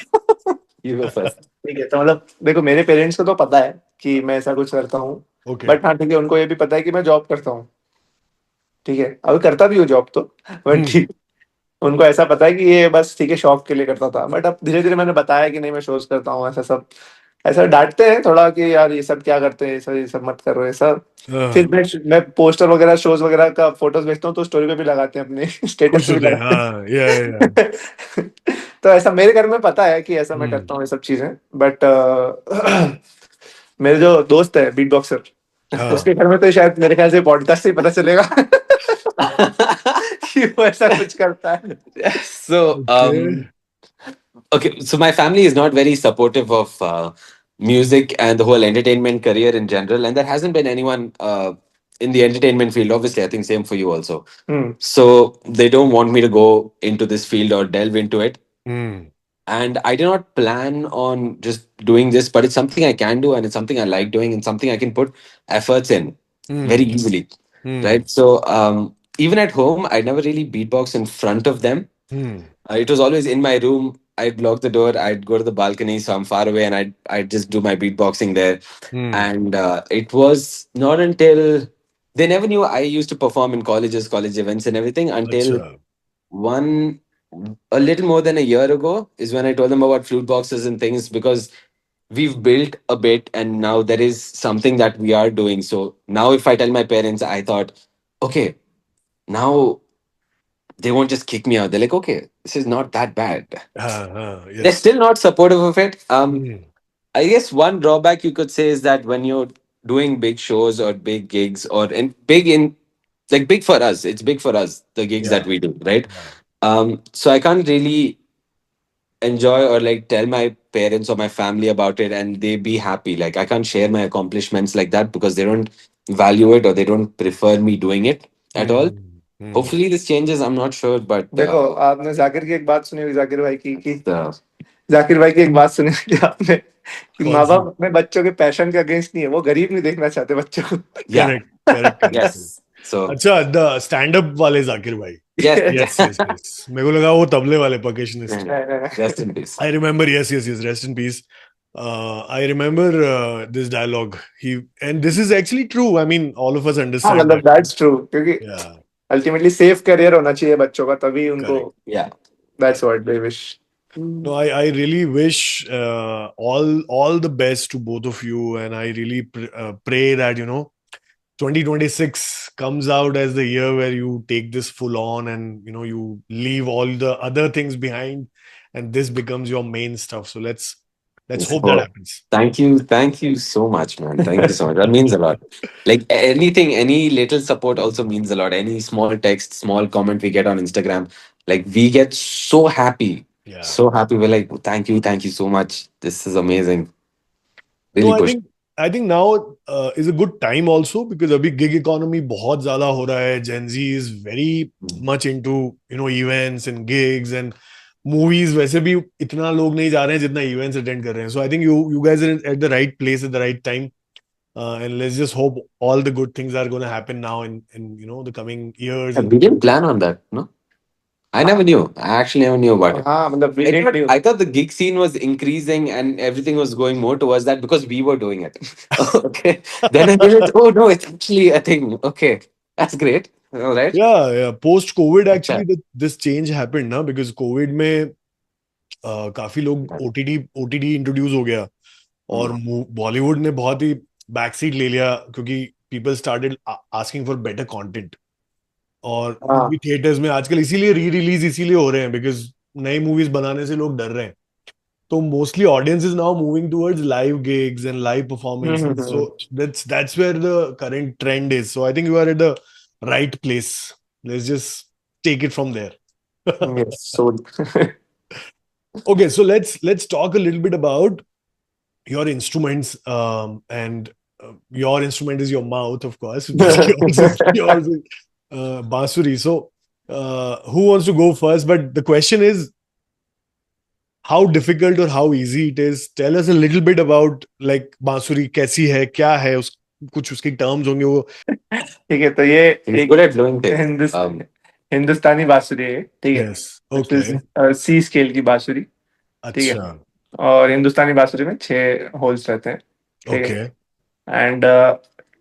A: You go first.
C: ठीक है, तो मतलब देखो मेरे पेरेंट्स को तो पता है कि मैं ऐसा कुछ करता हूँ,
B: Okay.
C: बट हाँ ठीक है, उनको ये भी पता है कि मैं जॉब करता हूँ। ठीक है, अभी करता भी हूँ जॉब तो, बट
B: Hmm.
C: ठीक, उनको ऐसा पता है कि ये बस ठीक है शौक के लिए करता था, बट अब धीरे धीरे मैंने बताया कि नहीं मैं शोज करता हूँ, ऐसा सब। ऐसा डांटते हैं थोड़ा कि यार ये सब क्या करते हैं, ये सब मत करो ये सब। फिर मैं पोस्टर वगैरह शोज वगैरह का फोटोज भेजता हूँ तो स्टोरी पे भी लगाते हैं, अपने स्टेटस
B: खुश
C: पे भी
B: होते हैं,
C: लगाते
B: हाँ, yeah.
C: हैं। तो ऐसा मेरे घर में पता है कि ऐसा मैं
B: Hmm.
C: करता हूँ ये सब चीजें, बट मेरे जो दोस्त है बीट बॉक्सर,
B: हाँ.
C: उसके घर में तो शायद मेरे ख्याल से पॉडकास्ट से ही पता चलेगा कि वो ऐसा कुछ करता है।
A: So,
B: Okay.
A: okay, so my family is not very supportive of music and the whole entertainment career in general, and there hasn't been anyone in the entertainment field. Obviously, I think same for you also.
C: Hmm
A: So they don't want me to go into this field or delve into it.
B: Hmm.
A: And I did not plan on just doing this, but it's something I can do, and it's something I like doing, and something I can put efforts in very
B: Hmm.
A: easily,
B: Hmm.
A: right? So even at home, I never really beatbox in front of them.
B: Hmm.
A: It was always in my room. I'd lock the door. I'd go to the balcony, so I'm far away, and I'd just do my beatboxing there.
B: Hmm.
A: And it was not until they never knew I used to perform in colleges, college events, and everything until
B: अच्छा.
A: one a little more than a year ago is when I told them about flute boxes and things, because we've built a bit and now there is something that we are doing. So now if I tell my parents, I thought, okay, now they won't just kick me out. They're like, okay, this is not that bad.
B: हाँ,
A: They're
B: yes.
A: still not supportive of it.
B: Hmm.
A: I guess one drawback you could say is that when you're doing big shows or big gigs or in like big for us, it's big for us, the gigs that
B: Yeah.
A: we do, right?
B: Yeah.
A: So I can't really enjoy or like tell my parents or my family about it and they be happy. Like I can't share my accomplishments like that because they don't value it or they don't prefer me doing it at all.
B: Hmm. Hmm.
A: Hopefully this changes. I'm not sure, but
C: देखो आपने जाकिर की एक बात सुनी होगी, जाकिर भाई की कि
A: uh,
C: जाकिर भाई की एक बात सुनी होगी आपने कि
B: कौन
C: माँ
B: सी?
C: बाप अपने बच्चों के पैशन के अगेंस्ट नहीं है, वो गरीब नहीं देखना चाहते बच्चों को।
A: yeah,
B: Correct. Correct. Correct. Correct.
A: yes. So
B: अच्छा, the stand-up वाले जाकिर भाई.
A: yes,
B: Yes. Yes. Yes. मेरे को लगा वो तबले वाले percussionist.
A: rest in peace.
B: I remember. Yes. Yes. Yes. Rest in peace. I remember this dialogue. And this is actually true. I mean, all of us
C: हाँ
B: understand
C: मतलब
B: that.
C: That's true, क्योंकि
B: Yeah.
C: Ultimately safe career होना चाहिए बच्चों का, तभी उनको
B: Correct.
A: Yeah.
C: That's what they wish.
B: No, I really wish all the best to both of you, and I really pray that 2026 comes out as the year where you take this full on, and you leave all the other things behind, and this becomes your main stuff. So let's hope that
A: So
B: happens.
A: thank you so much, man. Thank you so much. That means a lot. Like anything, any little support also means a lot. Any small text, small comment we get on Instagram, like we get so happy,
B: Yeah.
A: so happy. We're like, thank you so much. This is amazing.
B: No,
A: Really
B: I
A: push.
B: think I think now is a good time also because अभी gig economy बहुत ज़्यादा हो रहा है. Gen Z is very much into events and gigs and movies. वैसे भी इतना लोग नहीं जा रहे हैं जितना events attend कर रहे हैं. So I think you guys are at the right place at the right time. And let's just hope all the good things are going to happen now in the coming years.
A: We didn't plan on that, no? I never knew. I actually never knew about it.
C: हाँ मतलब
A: I thought the gig scene was increasing and everything was going more towards that because we were doing it. Okay. Then I realized, oh no, it's actually a thing. Okay. That's great. All right.
B: Yeah. Post COVID,
A: अच्छा.
B: actually, this change happened now because COVID में काफी लोग OTT introduce हो गया और बॉलीवुड ने बहुत ही back seat ले लिया क्योंकि people started asking for better content और
C: हाँ
B: मूवी थिएटर्स में आजकल इसीलिए री रिलीज इसीलिए हो रहे हैं बिकॉज नई मूवीज बनाने से लोग डर रहे हैं तो mostly audience is now moving towards live gigs and live performances so that's where the current trend is so I think you are at the right place let's just take it from there.
C: yes so
B: Okay, so let's talk a little bit about your instruments and your instrument is your mouth of course yours is bansuri so who wants to go first but the question is how difficult or how easy it is tell us a little bit about like bansuri कैसी है क्या है कुछ उसके terms होंगे वो
C: ठीक है, तो ये
A: He's
C: एक
A: good at blowing things.
C: Hindustan हिंदुस्तानी बांसुरी है, ठीक है,
B: Yes.
C: Which is
B: Okay.
C: C scale की बांसुरी, ठीक है।
B: अच्छा.
C: और हिंदुस्तानी बांसुरी में 6 होल्स रहते हैं, ठीक है।
B: Okay.
C: एंड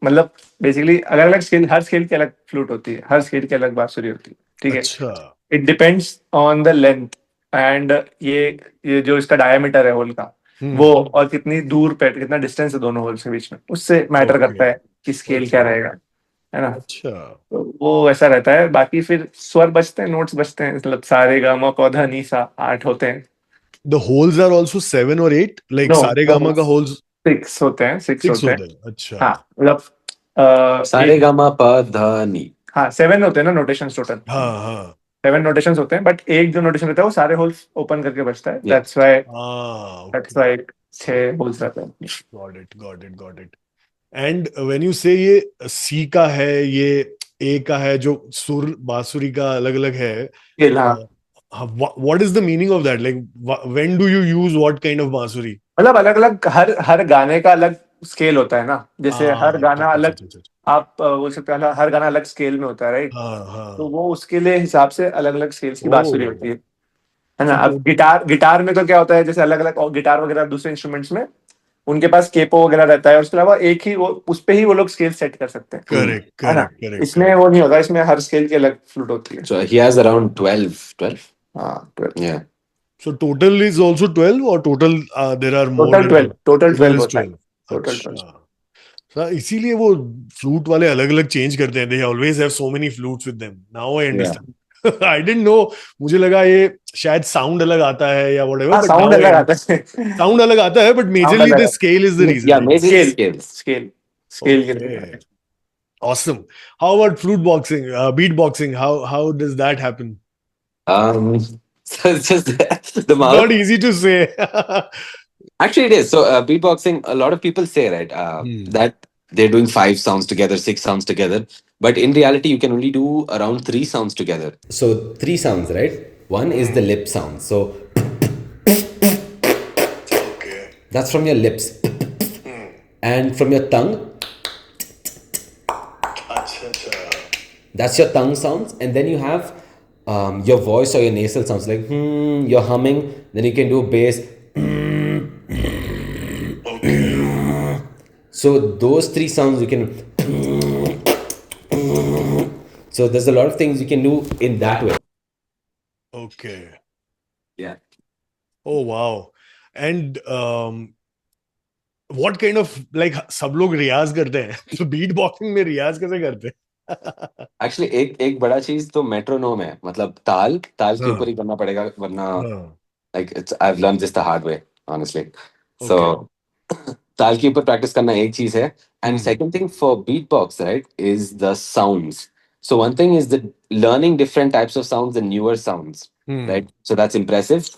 C: मतलब बेसिकली अलग अलग स्केल, हर स्केल की अलग फ्लूट होती है, हर स्केल की अलग बांसुरी होती है, ठीक है।
B: अच्छा.
C: It depends on the length and ये जो इसका डायमीटर है होल का, वो,
B: Hmm.
C: और कितनी दूर पे, कितना डिस्टेंस है दोनों होल्स के बीच में, उससे मैटर करता
B: Okay.
C: है कि स्केल क्या
B: Okay.
C: रहेगा, है ना।
B: अच्छा.
C: तो वो ऐसा रहता है। बाकी फिर स्वर बजते हैं, नोट्स बजते हैं, मतलब सारे गा मा पा धा नी सा 8 होते हैं।
B: The holes are also 7 or 8. Like
C: no,
B: Saregama ka holes
C: 6 होते हैं, 6
B: 6
C: होते हैं।
B: होते हैं. अच्छा.
C: हाँ मतलब
A: सारे
C: एक,
A: गामा प ध नी.
C: हाँ 7 होते हैं ना नोटेशन टोटल,
B: हाँ हाँ.
C: 7 नोटेशंस होते हैं, बट एक जो नोटेशन रहता है वो सारे होल्स ओपन करके बजता है,
A: Yeah.
B: Ah,
C: that's
B: okay.
C: Why 6 holes रहते हैं।
B: Got it. Got it. Got it. And when you say ये C का है, ये A का है, जो सुर बांसुरी का अलग अलग है.
C: स्केल, हाँ,
B: What is the meaning of that? Like, when do you use what kind of बांसुरी?
C: मतलब अलग अलग, हर हर गाने का अलग स्केल होता है ना, जैसे हर
B: अच्छा
C: गाना
B: अच्छा
C: अलग,
B: अच्छा अच्छा.
C: आप बोल सकते हैं हर गाना अलग स्केल में होता है, राइट।
B: हाँ
C: तो
B: हाँ.
C: वो उसके लिए हिसाब से अलग अलग स्केल्स की बांसुरी
B: Oh.
C: होती है ना।
B: So
C: अब गिटार गिटार में तो क्या होता है, जैसे अलग अलग, और गिटार वगैरह दूसरे इंस्ट्रूमेंट्स में उनके पास केपो वगैरह रहता है, और उसके अलावा एक ही वो, उस पे ही वो लोग स्केल सेट कर सकते हैं,
A: Hmm.
B: correct,
C: है ना।
B: correct, correct,
C: इसमें
B: correct.
C: वो नहीं होता, इसमें हर स्केल की अलग फ्लूट होती है।
A: So he has around 12.
C: हाँ 12,
A: Yeah.
B: So total is also 12, or total there are more
C: total
B: than
C: 12,
B: 12?
C: Total
B: Total
C: 12
B: is
C: होता है,
B: 12.
C: टोटल 12।
B: अच्छा. So, इसीलिए वो फ्लूट वाले अलग अलग चेंज करते हैं. They always have so many flutes with them. Now I
A: Yeah.
B: understand. I didn't know. मुझे लगा ये शायद साउंड अलग आता है या whatever,
C: हाँ
B: but now
C: साउंड
B: I
C: अलग आता
B: understand.
C: है।
B: साउंड अलग आता है, but
C: साउंड
B: majorly
C: अलग
B: the
C: आता
B: scale is the
C: है,
B: reason,
A: Yeah,
B: I guess.
A: majorly
C: scale,
A: scales.
C: Scale, scale के लिए।
B: Okay. Awesome. How about flute boxing, beatboxing? How does that happen?
A: So it's just the mouth.
B: Not easy to say.
A: Actually, it is. So beatboxing, a lot of people say, right,
B: Hmm.
A: that they're doing 5 sounds together, 6 sounds together. But in reality, you can only do around 3 sounds together. So 3 sounds, right? One is the lip sound. So
B: Okay.
A: that's from your lips. And from your tongue,
B: अच्छा अच्छा.
A: that's your tongue sounds. And then you have your voice or your nasal sounds like you're humming. Then you can do bass.
B: Okay.
A: So those 3 sounds you can. So there's a lot of things you can do in that way.
B: Okay.
A: Yeah.
B: Oh wow. And what kind of, like, सब लोग रियाज करते हैं तो beat boxing में रियाज कैसे करते हैं?
A: Actually एक एक बड़ा चीज तो मेट्रोनोम है, मतलब ताल ताल के ऊपर
B: हाँ
A: ही करना पड़ेगा, वरना
B: हाँ.
A: Like it's I have learn this the hard way honestly. So
B: Okay.
A: ताल के ऊपर प्रैक्टिस करना एक चीज है. And
B: Hmm.
A: Second thing for beat box right is the sounds. So one thing is the learning different types of sounds and newer sounds,
B: Hmm.
A: right? So that's impressive.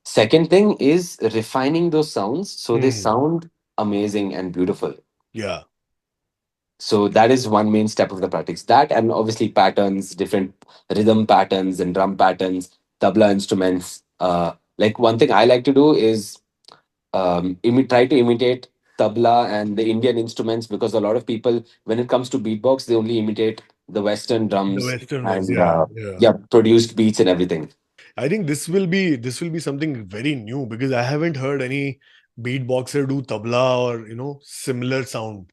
A: Second thing is refining those sounds so they
B: Hmm.
A: sound amazing and beautiful.
B: Yeah.
A: So that is one main step of the practice. That and obviously patterns, different rhythm patterns and drum patterns, tabla instruments. Like one thing I like to do is try to imitate tabla and the Indian instruments, because a lot of people, when it comes to beatbox, they only imitate the Western
B: The
A: drums
B: Western ones.
A: and
B: Yeah. Yeah.
A: yeah, produced beats and everything.
B: I think this will be something very new, because I haven't heard any beatboxer do tabla or similar sound.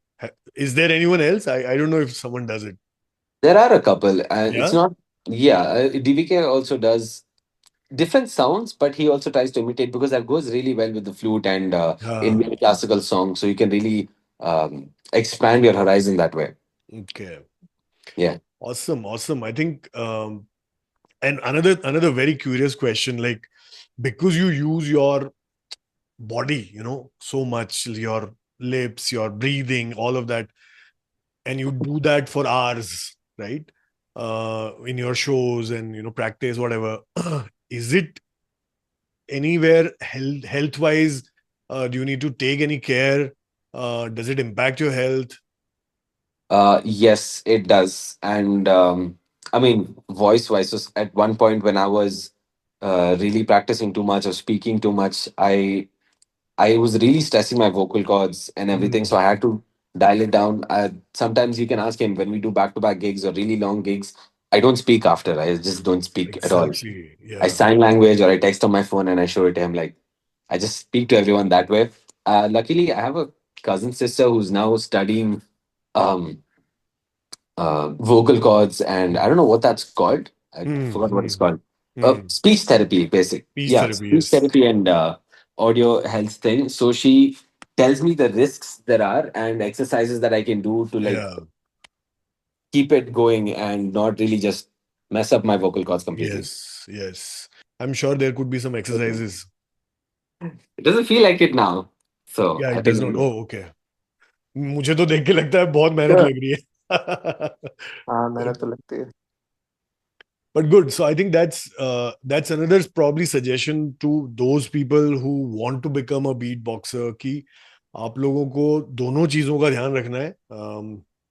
B: Is there anyone else? I don't know if someone does it.
A: There are a couple, and it's
B: Yeah.
A: not. Yeah, DVK also does different sounds, but he also tries to imitate, because that goes really well with the flute and
B: Ah,
A: Indian classical songs. So you can really expand your horizon that way.
B: okay.
A: Yeah.
B: Awesome. Awesome. I think and another very curious question, like, because you use your body, so much, your lips, your breathing, all of that, and you do that for hours, right? In your shows and practice, whatever. Is it anywhere health wise? Do you need to take any care? Does it impact your health?
A: Yes, it does. And I mean, voice wise, so at one point when I was really practicing too much or speaking too much, I was really stressing my vocal cords and everything.
B: Mm.
A: So I had to dial it down. Sometimes you can ask him when we do back to back gigs or really long gigs. I don't speak after. I just don't speak at all.
B: Exactly.
A: I
B: Yeah.
A: sign language or I text on my phone and I show it to him. Like I just speak to everyone that way. Luckily, I have a cousin sister who's now studying um, vocal cords, and I don't know what that's called. I
B: Hmm.
A: forgot what it's
B: Hmm.
A: called.
B: Hmm.
A: Speech therapy, basic.
B: Speech
A: Yeah,
B: therapy.
A: speech
B: Yes.
A: therapy and audio health thing. So she tells me the risks there are and exercises that I can do to like
B: Yeah.
A: keep it going and not really just mess up my vocal cords completely.
B: Yes. Yes. I'm sure there could be some exercises.
A: It doesn't feel like it now. So
B: Yeah,
A: I
B: it does
A: think
B: not. Oh, okay. मुझे तो देख के लगता है बहुत मेहनत
C: Sure.
B: लग रही है.
C: हाँ मेहनत तो लगती है.
B: But good. So I think that's another probably suggestion to those people who want to become a beatboxer कि आप लोगों को दोनों चीजों का ध्यान रखना है,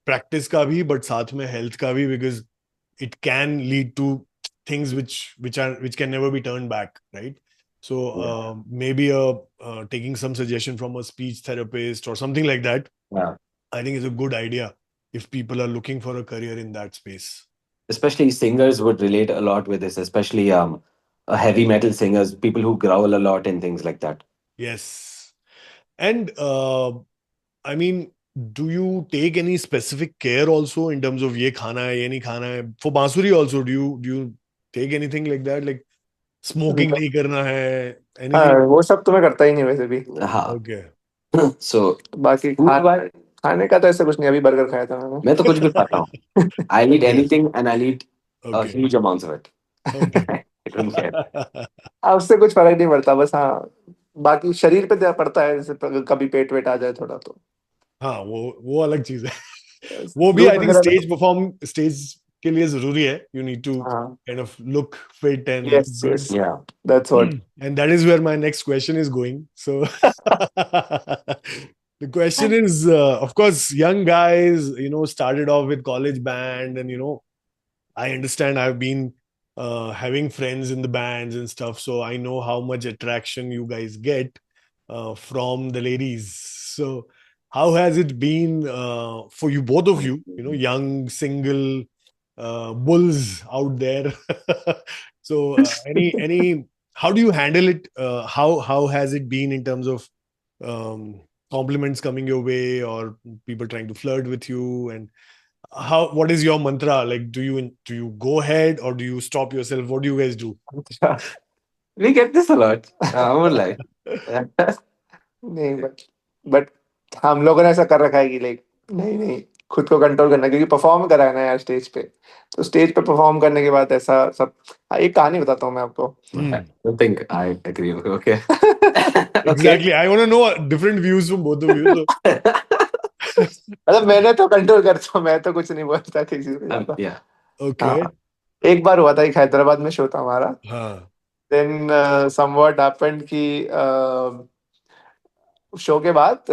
B: प्रैक्टिस का भी बट साथ में हेल्थ का भी, because it can lead to things which can never be turned back, right? So maybe taking some suggestion from a speech therapist or something like that,
A: yeah.
B: I think is a good idea if people are looking for a career in that space.
A: Especially singers would relate a lot with this, especially heavy metal singers, people who growl a lot and things like that.
B: Yes. And I mean, do you take any specific care also in terms of ye khana hai, ye nahi khana hai? For bansuri also, do you take anything like that? Like smoking nahi karna hai,
C: हाँ
B: anything?
C: वो सब तो मैं करता ही नहीं वैसे भी.
A: हाँ.
B: Okay.
A: So
C: बाकी खाने का तो ऐसा कुछ नहीं. अभी बर्गर खाया था मैंने.
A: मैं तो कुछ भी खाता हूँ. I'll eat
B: Okay.
A: anything and I'll eat
B: Okay.
A: huge amounts of it.
B: Okay.
A: I don't care.
C: उससे कुछ फर्क नहीं पड़ता. बस हाँ बाकी शरीर पे पड़ता है. जैसे कभी पेट वेट आ जाए थोड़ा तो.
B: हाँ वो अलग चीज है. वो भी
C: दूध
B: आई थिंक
C: वगैरह तो.
B: स्टेज के लिए जरूरी है. You need to
C: हाँ.
B: kind of look fit and look
C: Yes,
B: good.
C: yes.
A: Yeah.
C: That's what.
B: And that is where my next question is going. So the question is, of course, young guys, started off with college band, and I understand I've been having friends in the bands and stuff, so I know how much attraction you guys get from the ladies. So how has it been for you, both of you? Young single bulls out there. So any how do you handle it? How has it been in terms of um, compliments coming your way or people trying to flirt with you? And what is your mantra? Like, do you go ahead or do you stop yourself? What do you guys do?
A: We get this a lot. I won't lie.
C: नहीं but हम लोगों ने ऐसा कर रखा है कि like नहीं नहीं खुद को कंट्रोल करना क्योंकि परफॉर्म कराना है यार स्टेज पे. तो स्टेज पे परफॉर्म करने के बाद ऐसा सब. एक कहानी बताता हूँ मैं आपको.
A: I don't think I agree. Okay. Okay.
B: Exactly. I want to know different views from both of you. So.
C: मतलब मैंने तो कंट्रोल करता हूँ. मैं तो कुछ नहीं बोलता किसी से ज्यादा.
A: Yeah.
B: Okay.
C: हाँ एक बार हुआ था. एक हैदराबाद में शो था हमारा.
B: हाँ.
C: देन समव्हाट हैपेंड कि शो के बाद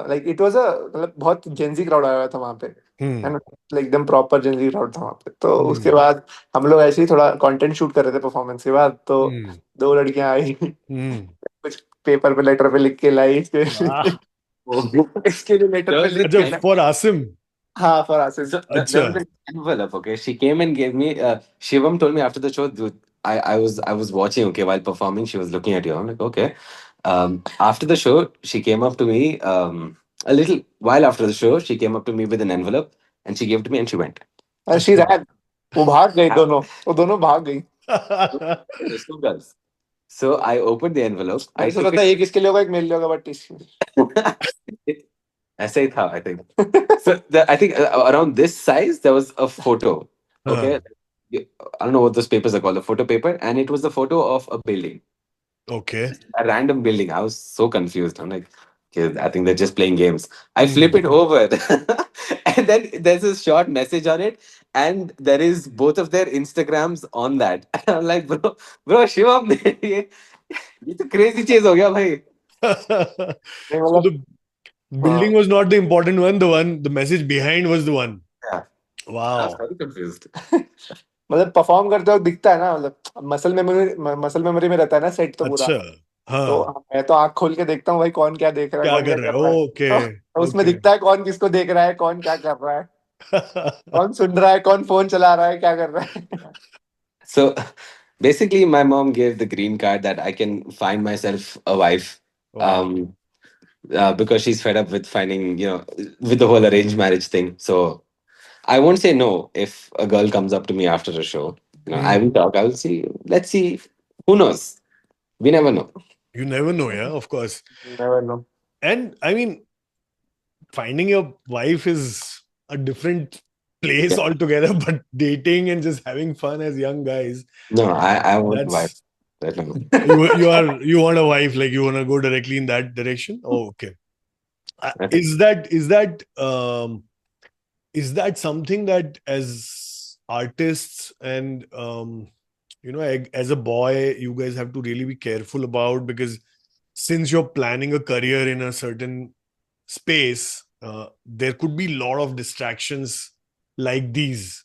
C: लाइक इट वाज अ मतलब बहुत जेंजी क्राउड आया हुआ था वहां पे. है ना. लाइक एकदम प्रॉपर जेंजी क्राउड था वहां पे. तो उसके बाद हम लोग ऐसे ही थोड़ा कंटेंट शूट कर रहे थे परफॉर्मेंस के बाद. तो दो लड़कियां आई. कुछ पेपर पे लेटर पे लिख के लाई इसके लिए लेटर पे लिख के.
B: For Asim.
C: हाँ for Asif.
A: So there was an envelope. Okay, she came and gave me. Shivam told me after the show. Dude, I was watching. Okay, while performing, she was looking at you. I'm like, okay. After the show, she came up to me. A little while after the show, she came up to me with an envelope and she gave it to me and she went.
C: She रैन. वो भाग गई दोनों. वो दोनों भाग गई.
A: There's two girls. So I opened the envelope. I
C: ऐसा
A: took
C: लगता है एक इसके लिए होगा एक मेरे लिए होगा बट
A: it. ऐसे ही था, I think. So I think around this size there was a photo. Okay, I don't know what those papers are called. A photo paper, and it was the photo of a building.
B: Okay.
A: A random building. I was so confused. I'm like, okay, I think they're just playing games. I flip it over, and then there's a short message on it, and there is both of their Instagrams on that. I'm like, bro, Shivam, ये तो crazy चीज हो गया भाई.
B: So the building was not the important one. The message behind was the one.
A: Yeah. I was
B: Wow.
A: very confused.
C: मतलब perform करते वक्त दिखता है ना. मतलब मसल मेमोरी में रहता है ना सेट तो पूरा.
B: अच्छा.
C: तो
B: हाँ.
C: मैं तो आंख खोल के देखता हूँ भाई कौन क्या देख रहा है
B: क्या
C: कौन क्या
B: कर रहा
C: कर
B: है?
C: रहा है.
B: Okay.
C: तो उसमें
B: Okay.
C: दिखता है कौन किसको देख रहा है कौन क्या कर रहा है. कौन सुन रहा है, कौन फोन चला रहा है, क्या कर रहा है?
A: So basically, my mom gave the green card that I can find myself a wife.
B: Wow.
A: Because she's fed up with finding, with the whole arranged marriage thing. So I won't say no if a girl comes up to me after a show. I will
B: Hmm.
A: talk. I will see. Let's see. Who knows? We never know.
B: You never know, yeah, of course.
C: Never know.
B: And I mean, finding your wife is a different place
A: Yeah.
B: altogether, but dating and just having fun as young guys,
A: No, I want wife.
B: that's
A: Right now.
B: you want a wife, like you want to go directly in that direction. Oh, okay.
A: I think.
B: Is that something that as artists and as a boy you guys have to really be careful about, because since you're planning a career in a certain space, there could be a lot of distractions like these.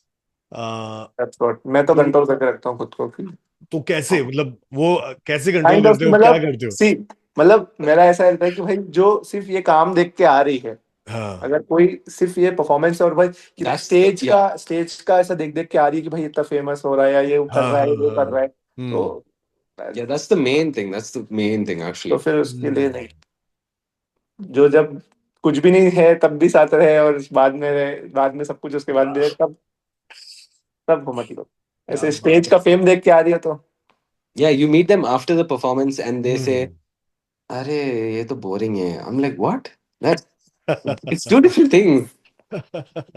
B: uh,
C: That's what. मैं तो
B: तो
C: control करके रखता हूँ खुद को कि
B: तो कैसे, मतलब वो कैसे कंट्रोल
C: काइंड ऑफ
B: करते हो, क्या
C: मतलब
B: करते हो?
C: सी मतलब मेरा ऐसा रहता है कि भाई जो सिर्फ ये काम देख के आ रही है,
B: हाँ
C: अगर कोई सिर्फ ये परफॉर्मेंस और भाई कि
A: That's
C: स्टेज
A: yeah.
C: का स्टेज का ऐसा देख देख के आ रही है कि भाई इतना फेमस हो रहा है या ये कर
B: हाँ
C: रहा
B: हाँ
C: है, वो कर
B: हाँ।
C: रहा है,
B: हम्म
C: तो
A: Yeah, that's the main thing. That's the main thing,
C: तो
A: actually.
C: फिर उसके लिए
B: हम्म।
C: नहीं, जो जब कुछ भी नहीं है तब भी साथ रहे और बाद में रहे, बाद में सब कुछ उसके बाद भी रहे, तब तब वो मतलब
B: क्या
C: ऐसे
B: बात
C: स्टेज का फेम देख के आ रही है तो
A: Yeah, you meet them after the performance and they say,
B: है।
A: "Arey, ये तो boring है." I'm like, "What? That it's two different things."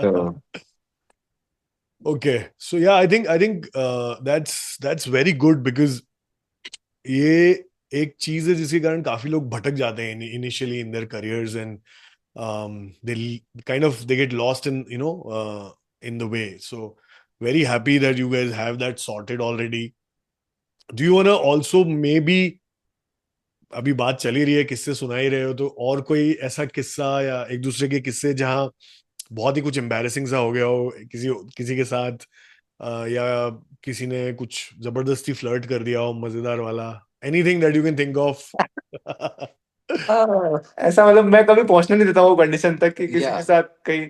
A: So,
B: Okay, so yeah, I think that's very good, because ये एक चीज है जिसके कारण काफी लोग भटक जाते हैं initially in their careers, and they kind of they get lost in the way. So very happy that you guys have that sorted already. Do you want to also maybe, अभी बात चली रही है, किस्से सुना ही रहे हो, तो और कोई ऐसा किस्सा या एक दूसरे के किस्से जहां बहुत ही कुछ एम्बैरेसिंग सा हो गया हो किसी किसी के साथ, या किसी ने कुछ जबरदस्ती फ्लर्ट कर दिया हो मजेदार वाला, anything that you can think of?
C: ऐसा मतलब मैं कभी पहुंचने नहीं देता हूँ वो कंडीशन तक कि किसी के
A: yeah.
C: साथ कहीं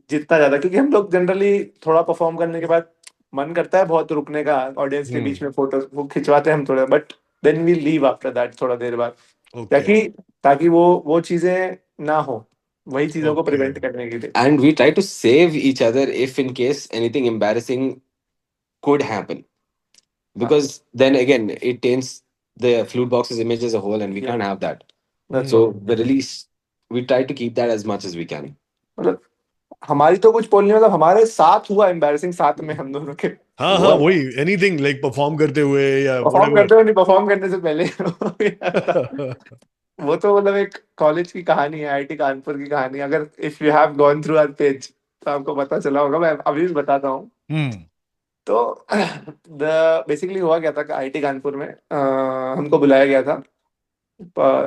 C: जितना ज्यादा, क्योंकि हम लोग जनरली थोड़ा परफॉर्म करने के बाद मन करता है बहुत रुकने का, ऑडियंस के बीच में फोटो वो खिंचवाते हैं हम थोड़ा, but then we leave after that थोड़ा देर बाद,
B: ओके
C: ताकि ताकि वो चीजें ना हो, वही चीजों को
B: ओके
C: प्रिवेंट करने के लिए।
A: And we try to save each other if in case anything embarrassing could happen. Because then again, it taints the flute box's image as a whole, and we
C: Yeah,
A: can't have that.
C: that's
A: So
C: all.
A: the release, we try to keep that as much as we can.
C: मतलब हमारी तो कुछ बोल नहीं, मतलब हमारे साथ हुआ एम्बैरेसिंग साथ में हम दोनों के,
B: हाँ हाँ,
A: What?
B: वही एनीथिंग लाइक परफॉर्म करते हुए या
C: परफॉर्म
B: व्हाटएवर।
C: करते हो नहीं, परफॉर्म करने से पहले हो गया था। वो तो मतलब एक कॉलेज की कहानी है, आईआईटी कानपुर की कहानी। अगर if you have gone through our page तो आपको पता चला होगा, मैं अभी भी बताता हूँ।
B: हम्म
C: तो द बेसिकली हुआ क्या था कि आईआईटी कानपुर में हमको बुलाया गया था,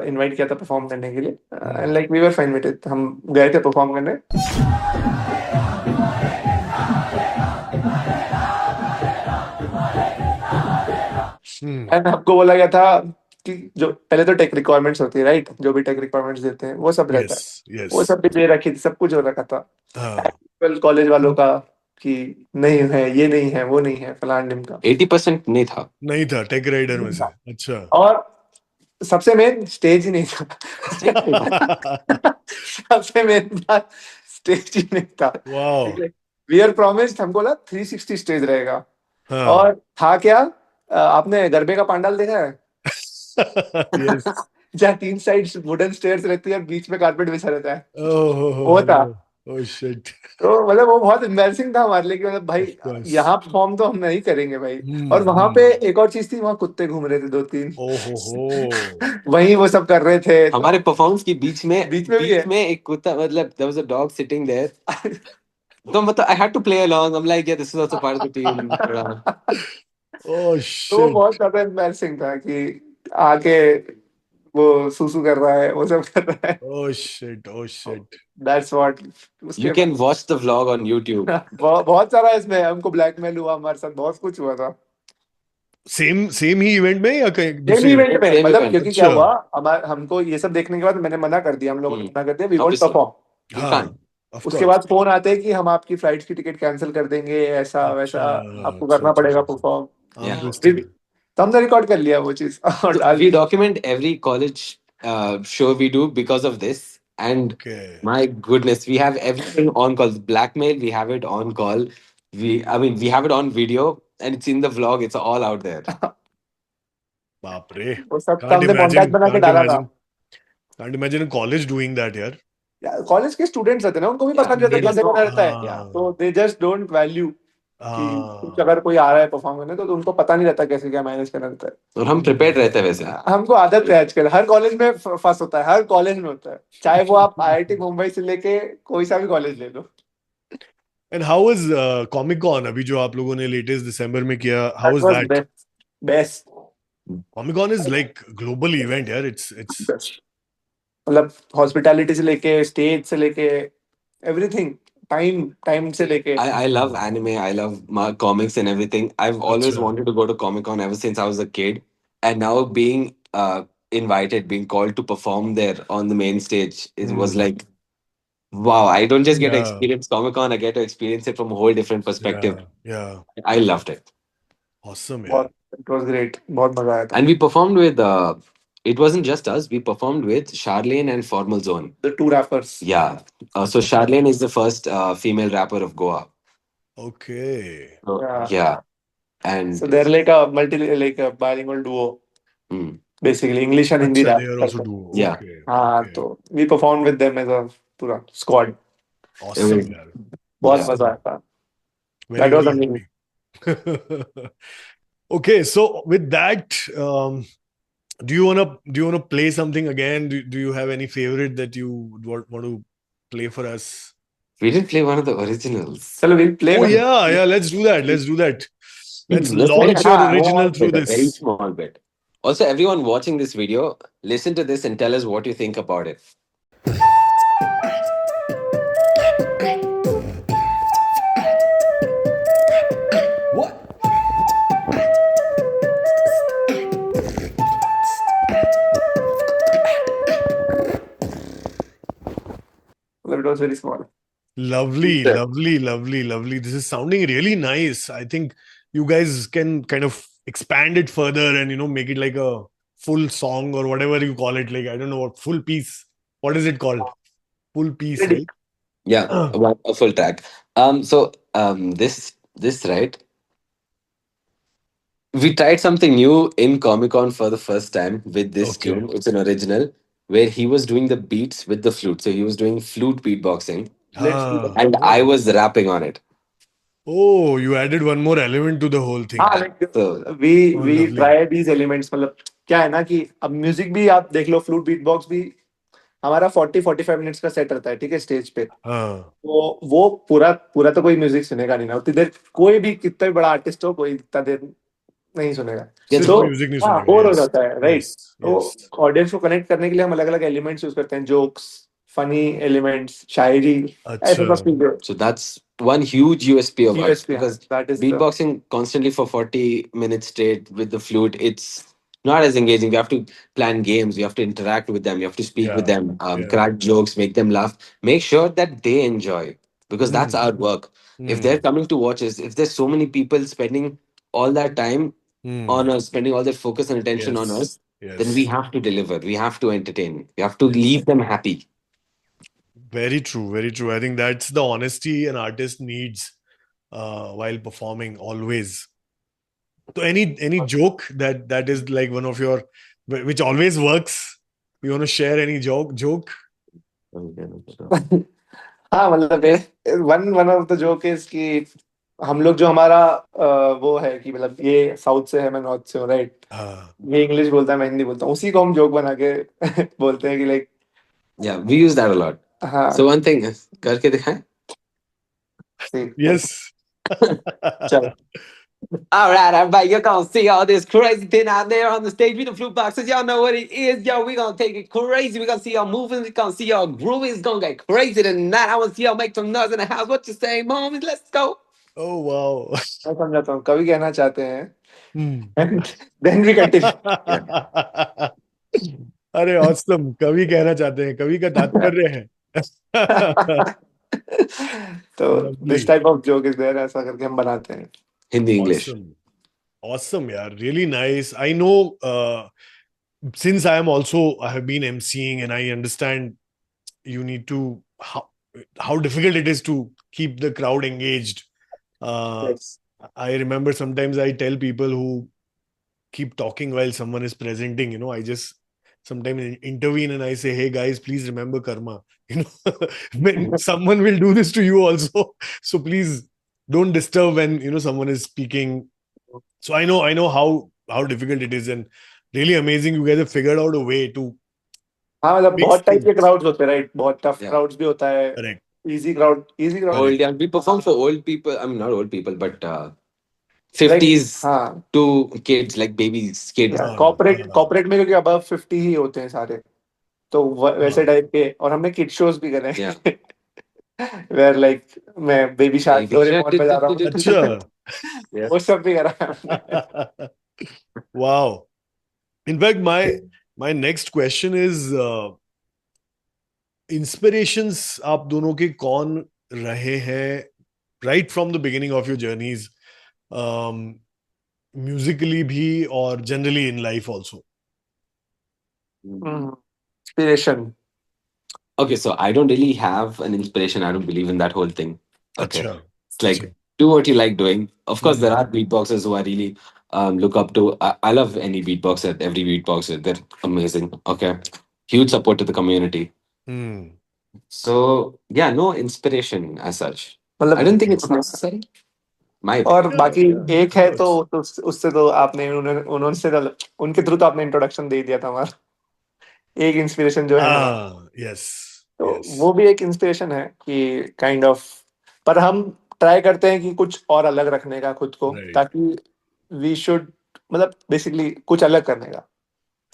C: इनवाइट किया था परफॉर्म करने के लिए, and like we were fine with it, हम गए थे परफॉर्म करने। एंड हमको बोला गया था कि जो पहले तो टेक रिक्वायरमेंट्स होती है राइट, जो भी टेक रिक्वायरमेंट्स देते हैं वो सब रहता
B: यस
C: है, वो
B: यस
C: सब भी दे रखी थी, सब कुछ हो रखा था।
B: हाँ,
C: कॉलेज वालों का कि नहीं है, ये नहीं है, वो नहीं है, फलान ढिमका।
A: 80% नहीं था.
B: नहीं था टेक राइडर में से, अच्छा।
C: और सबसे मेन स्टेज ही नहीं था। स्टेज नहीं था। सबसे मेन बात स्टेज ही नहीं था।
B: वाओ।
C: वी आर प्रॉमिस्ड, हमको लगा 360 स्टेज रहेगा,
B: हाँ
C: और था क्या, आपने गरबे का पंडाल देखा है?
B: यस।
C: जहाँ तीन साइड वुडन स्टेयर्स रहती है और बीच में कारपेट बिछा रहता है, वो था।
B: Oh shit.
C: तो मतलब वो बहुत एम्बैरेसिंग था हमारे लिए कि मतलब भाई
B: ऑफ कोर्स।
C: यहाँ परफॉर्म तो हम नहीं करेंगे भाई। और वहां पे एक और चीज थी, वहां कुत्ते घूम रहे थे दो तीन।
B: ओहो हो।
C: वहीं वो सब कर रहे थे, तो
A: हमारे परफॉर्मेंस के बीच में
C: बीच में भी है।
A: एक कुत्ता, मतलब there was a dog sitting there. तो मतलब I had to play along. I'm like, yeah, this is also part of the team.
B: ओह
C: तो वो
B: शिट।
C: बहुत ज्यादा एम्बैरेसिंग था कि आके वो सूसू कर रहा है, वो सब कर रहा है।
B: Oh shit, oh shit.
C: That's what.
A: You
C: उसके
A: can watch the vlog on YouTube.
C: बहुत सारा इसमें हमको ब्लैकमेल हुआ, हमारे साथ बहुत कुछ हुआ था।
B: सेम ही इवेंट में या कहीं
C: सेम
B: दूसरे?
C: इवेंट में,
A: Same
C: मतलब
A: event.
C: क्योंकि क्या
B: अच्छा।
C: हुआ, हमको ये सब देखने के बाद मैंने मना कर दिया, हम लोगों ने मना कर दिया, we won't
A: Obviously.
C: Perform.
A: We
B: हाँ
A: can't.
B: Of
C: उसके
B: course.
C: बाद फोन आते हैं कि हम आपकी फ्लाइट की टिकट कैंसिल कर देंगे, ऐसा वैसा
B: अच्छा,
C: आपको
B: अच्छा,
C: करना
B: अच्छा,
C: पड़ेगा
B: अच्छा.
C: परफॉर्म।
A: Yeah.
B: Understood.
C: तो हमने रिकॉर्ड कर लिया वो चीज और
A: So
C: डाल
A: we
C: the.
A: document every college show we do because of this. And
B: Okay.
A: my goodness, we have everything on call. Blackmail, we have it on call. We have it on video, and it's in the vlog. It's all out there.
B: बाप रे.
C: वो सब का
B: Can't
C: हमने
B: imagine.
C: Contact बना के
B: Can't
C: डाला था।
B: imagine. Can't imagine a college doing that, यार.
C: कॉलेज के स्टूडेंट्स रहते हैं ना, उनको भी
A: Yeah,
C: पता नहीं रहता
A: they don't
C: कैसे
A: know.
C: करना रहता है,
A: Yeah.
C: तो दे जस्ट डोंट वैल्यू कि कुछ अगर
B: हाँ.
C: कोई आ रहा है परफॉर्म करने तो उनको पता नहीं रहता कैसे क्या मैनेज करना रहता है।
A: और हम प्रिपेयर्ड रहते हैं वैसे.
C: हमको आदत है आजकल, हर कॉलेज में फंस होता है, हर कॉलेज में होता है, चाहे वो आप आईआईटी मुंबई से लेके कोई सा भी कॉलेज ले लो।
B: And how was Comic Con अभी जो आप लोगों ने latest दिसंबर में किया? How
C: that
B: was
C: was
B: that?
C: Best.
B: Comic Con is like global event, यार. It's
C: मतलब हॉस्पिटैलिटी से लेके स्टेज से लेके एवरीथिंग, टाइम टाइम से लेके।
A: I love anime. I love my comics and everything. I've always
B: अच्छा.
A: wanted to go to Comic Con ever since I was a kid, and now being invited, being called to perform there on the main stage, it was
B: Hmm.
A: like wow. I don't just get to
B: Yeah.
A: experience Comic Con. I get to experience it from a whole different perspective.
B: Yeah. Yeah.
A: I loved it.
B: Awesome, यार.
C: बहुत it was great, बहुत मजा आया था।
A: And we performed with it wasn't just us, we performed with Charlene and Formal Zone.
C: The two rappers.
A: Yeah. So Charlene is the first female rapper of Goa.
B: Okay.
A: So,
C: Yeah.
A: yeah. And
C: So they're like a multi, like a bilingual duo,
A: mm,
C: basically English and Hindi
B: अच्छा,
C: rap
B: they are also
C: करते हैं।
B: duo.
A: yeah,
B: Okay.
C: हाँ,
B: Okay.
C: तो we performed with them as a पूरा squad।
A: it
B: Awesome,
A: was,
B: यार.
C: बहुत
A: yeah.
C: मजा आया था।
B: Very,
C: That was
B: very
C: amazing।
B: happy. Okay, so with that, do you wanna play something again? Do you have any favorite that you would want to play for us?
A: We didn't play one of the originals.
C: चलो we'll play
B: Oh
C: one।
B: yeah, let's do that. Let's do that. Let's
A: Let's play
B: launch
A: a
B: your
C: हाँ,
B: original through
A: bit, a very
B: this.
A: small bit. Also, everyone watching this video, listen to this and tell us what you think about it.
C: मतलब it was very small।
B: Lovely,
C: Yeah.
B: lovely, lovely, lovely. This is sounding really nice. I think you guys can kind of expand it further and make it like a full song or whatever you call it. Like I don't know what full piece. What is it called? Full piece,
C: Ready?
B: right?
A: Yeah, a full track. This right. We tried something new in Comic Con for the first time with this
B: Okay.
A: tune. It's an original where he was doing the beats with the flute. So he was doing flute beatboxing,
C: Let's do that।
A: and I was rapping on it.
B: Oh, you added one more element to the whole thing.
C: हाँ, like
A: So
C: we
B: lovely.
C: try these elements। मतलब क्या है ना कि अब music भी आप देख लो, फ्लूट बीट बॉक्स भी हमारा 40-45 मिनट्स का सेट रहता है, ठीक है, स्टेज पे।
B: हाँ.
C: तो वो पूरा पूरा तो कोई म्यूजिक सुनेगा नहीं ना उतनी देर, कोई भी कितना भी बड़ा आर्टिस्ट हो कोई इतना देर नहीं सुनेगा।
B: सिर्फ
C: तो
B: म्यूजिक नहीं
C: हाँ,
B: सुनेगा.
C: बोर हो
B: Yes.
C: जाता है, राइट।
B: Yes.
C: तो
B: Yes.
C: ऑडियंस को कनेक्ट करने के लिए हम अलग अलग एलिमेंट्स यूज करते हैं, जोक्स, फनी एलिमेंट्स, शायरी, ऐसे सब
B: अच्छा.
C: चीजें।
A: so that's one huge USP of ours
C: USP,
A: because
C: that is the
A: beatboxing constantly for 40 minutes straight with the flute, it's not as engaging. You have to plan games, you have to interact with them, you have to speak with
B: Yeah.
A: them,
B: Yeah.
A: crack jokes, make them laugh, make sure that they enjoy, because that's
B: Hmm.
A: our work. If they're coming to watch us, if there's so many people spending all that time
B: Hmm.
A: on us, spending all their focus and attention on
B: Yes.
A: us, then
B: Yes.
A: we have to deliver, we have to entertain, we have to
B: Yes.
A: leave them happy.
B: Very true. Very true. I think that's the honesty an artist needs while performing always. So any joke that is like one of your which always works. You want to share any joke?
C: हाँ, मतलब one one of the joke is कि हम लोग जो हमारा वो है कि मतलब ये साउथ से है, मैं नॉर्थ से हूँ, राइट।
B: हाँ.
C: ये इंग्लिश बोलता है, मैं हिंदी बोलता हूँ, उसी को हम जोक बना के बोलते हैं कि like
A: Yeah, we use that a lot.
C: हाँ।
A: So one thing, करके दिखाएं?
B: Yes.
C: चल,
A: All right, everybody, you're gonna see all this crazy thing out there on the stage with the flute boxes. Y'all know what it is, yo. We're gonna take it crazy. We're gonna see y'all moving. We're gonna see y'all grooving. It's gonna get crazy tonight. I wanna see y'all make some noise in the house. What you say, moms? Let's go.
B: Oh wow.
C: मैं समझाता हूँ, कवि कहना चाहते हैं,
B: Hmm.
C: Then we continue.
B: अरे awesome. कवि कहना चाहते हैं, कवि का तात्पर्य है.
C: तो
B: Lovely.
C: This type of joke is there, ऐसा करके हम बनाते हैं.
A: Hindi, English.
B: Awesome. Awesome, yeah. Really nice. I know since I have been emceeing and I understand you need to how difficult it is to keep the crowd engaged.
C: Yes.
B: I remember sometimes I tell people who keep talking while someone is presenting, I just sometimes intervene and I say, hey guys, please remember karma. When someone will do this to you also. So please don't disturb when someone is speaking. So I know how difficult it is, and really amazing you guys have figured out a way to
C: हाँ मतलब
B: mix
C: बहुत type के
B: things.
C: Crowds होते हैं, right? बहुत tough
A: Yeah.
C: Crowds भी होता है,
B: Correct.
C: Easy crowd
B: Correct.
A: Old, yeah, we perform for old people. I mean, not old people, but
C: like
A: 50s
C: हाँ.
A: to kids, like babies, kids.
C: Corporate में क्योंकि above 50 ही होते हैं सारे, तो वैसे
B: हाँ.
C: टाइप के. और हमने किड शोज भी करे
A: Yeah.
C: हैं वेयर लाइक मैं baby shark
A: Baby shark,
C: Doraemon पे जा रहा हूँ.
B: अच्छा.
A: Yes.
C: वो सब भी करा है हमने.
B: Wow. In fact, my next question is inspirations आप दोनों के कौन रहे हैं right from the beginning of your journeys, musically भी और generally in life also.
C: Inspiration.
A: Okay, so I don't really have an inspiration. I don't believe in that whole thing. Okay.
B: अच्छा.
A: It's like do what you like doing. Of course, there are beatboxers who I really look up to. I love any beatboxer, every beatboxer. They're amazing. Okay. Huge support to the community.
B: Hmm.
A: So, yeah, no inspiration as such.
C: मतलब
A: I don't think it's necessary. My
C: और बाकी
B: Yeah,
C: एक
B: of
C: है
B: course.
C: तो उससे तो आपने उन्होंने से उनके थ्रू तो आपने इंट्रोडक्शन दे ही दिया था हमारा. एक इंस्पिरेशन जो है हमारा,
B: Yes.
C: तो
B: Yes.
C: वो भी एक इंस्पिरेशन है कि काइंड ऑफ. पर हम ट्राई करते हैं कि कुछ और अलग रखने का खुद को,
B: Right.
C: ताकि वी शुड मतलब बेसिकली कुछ अलग करने का.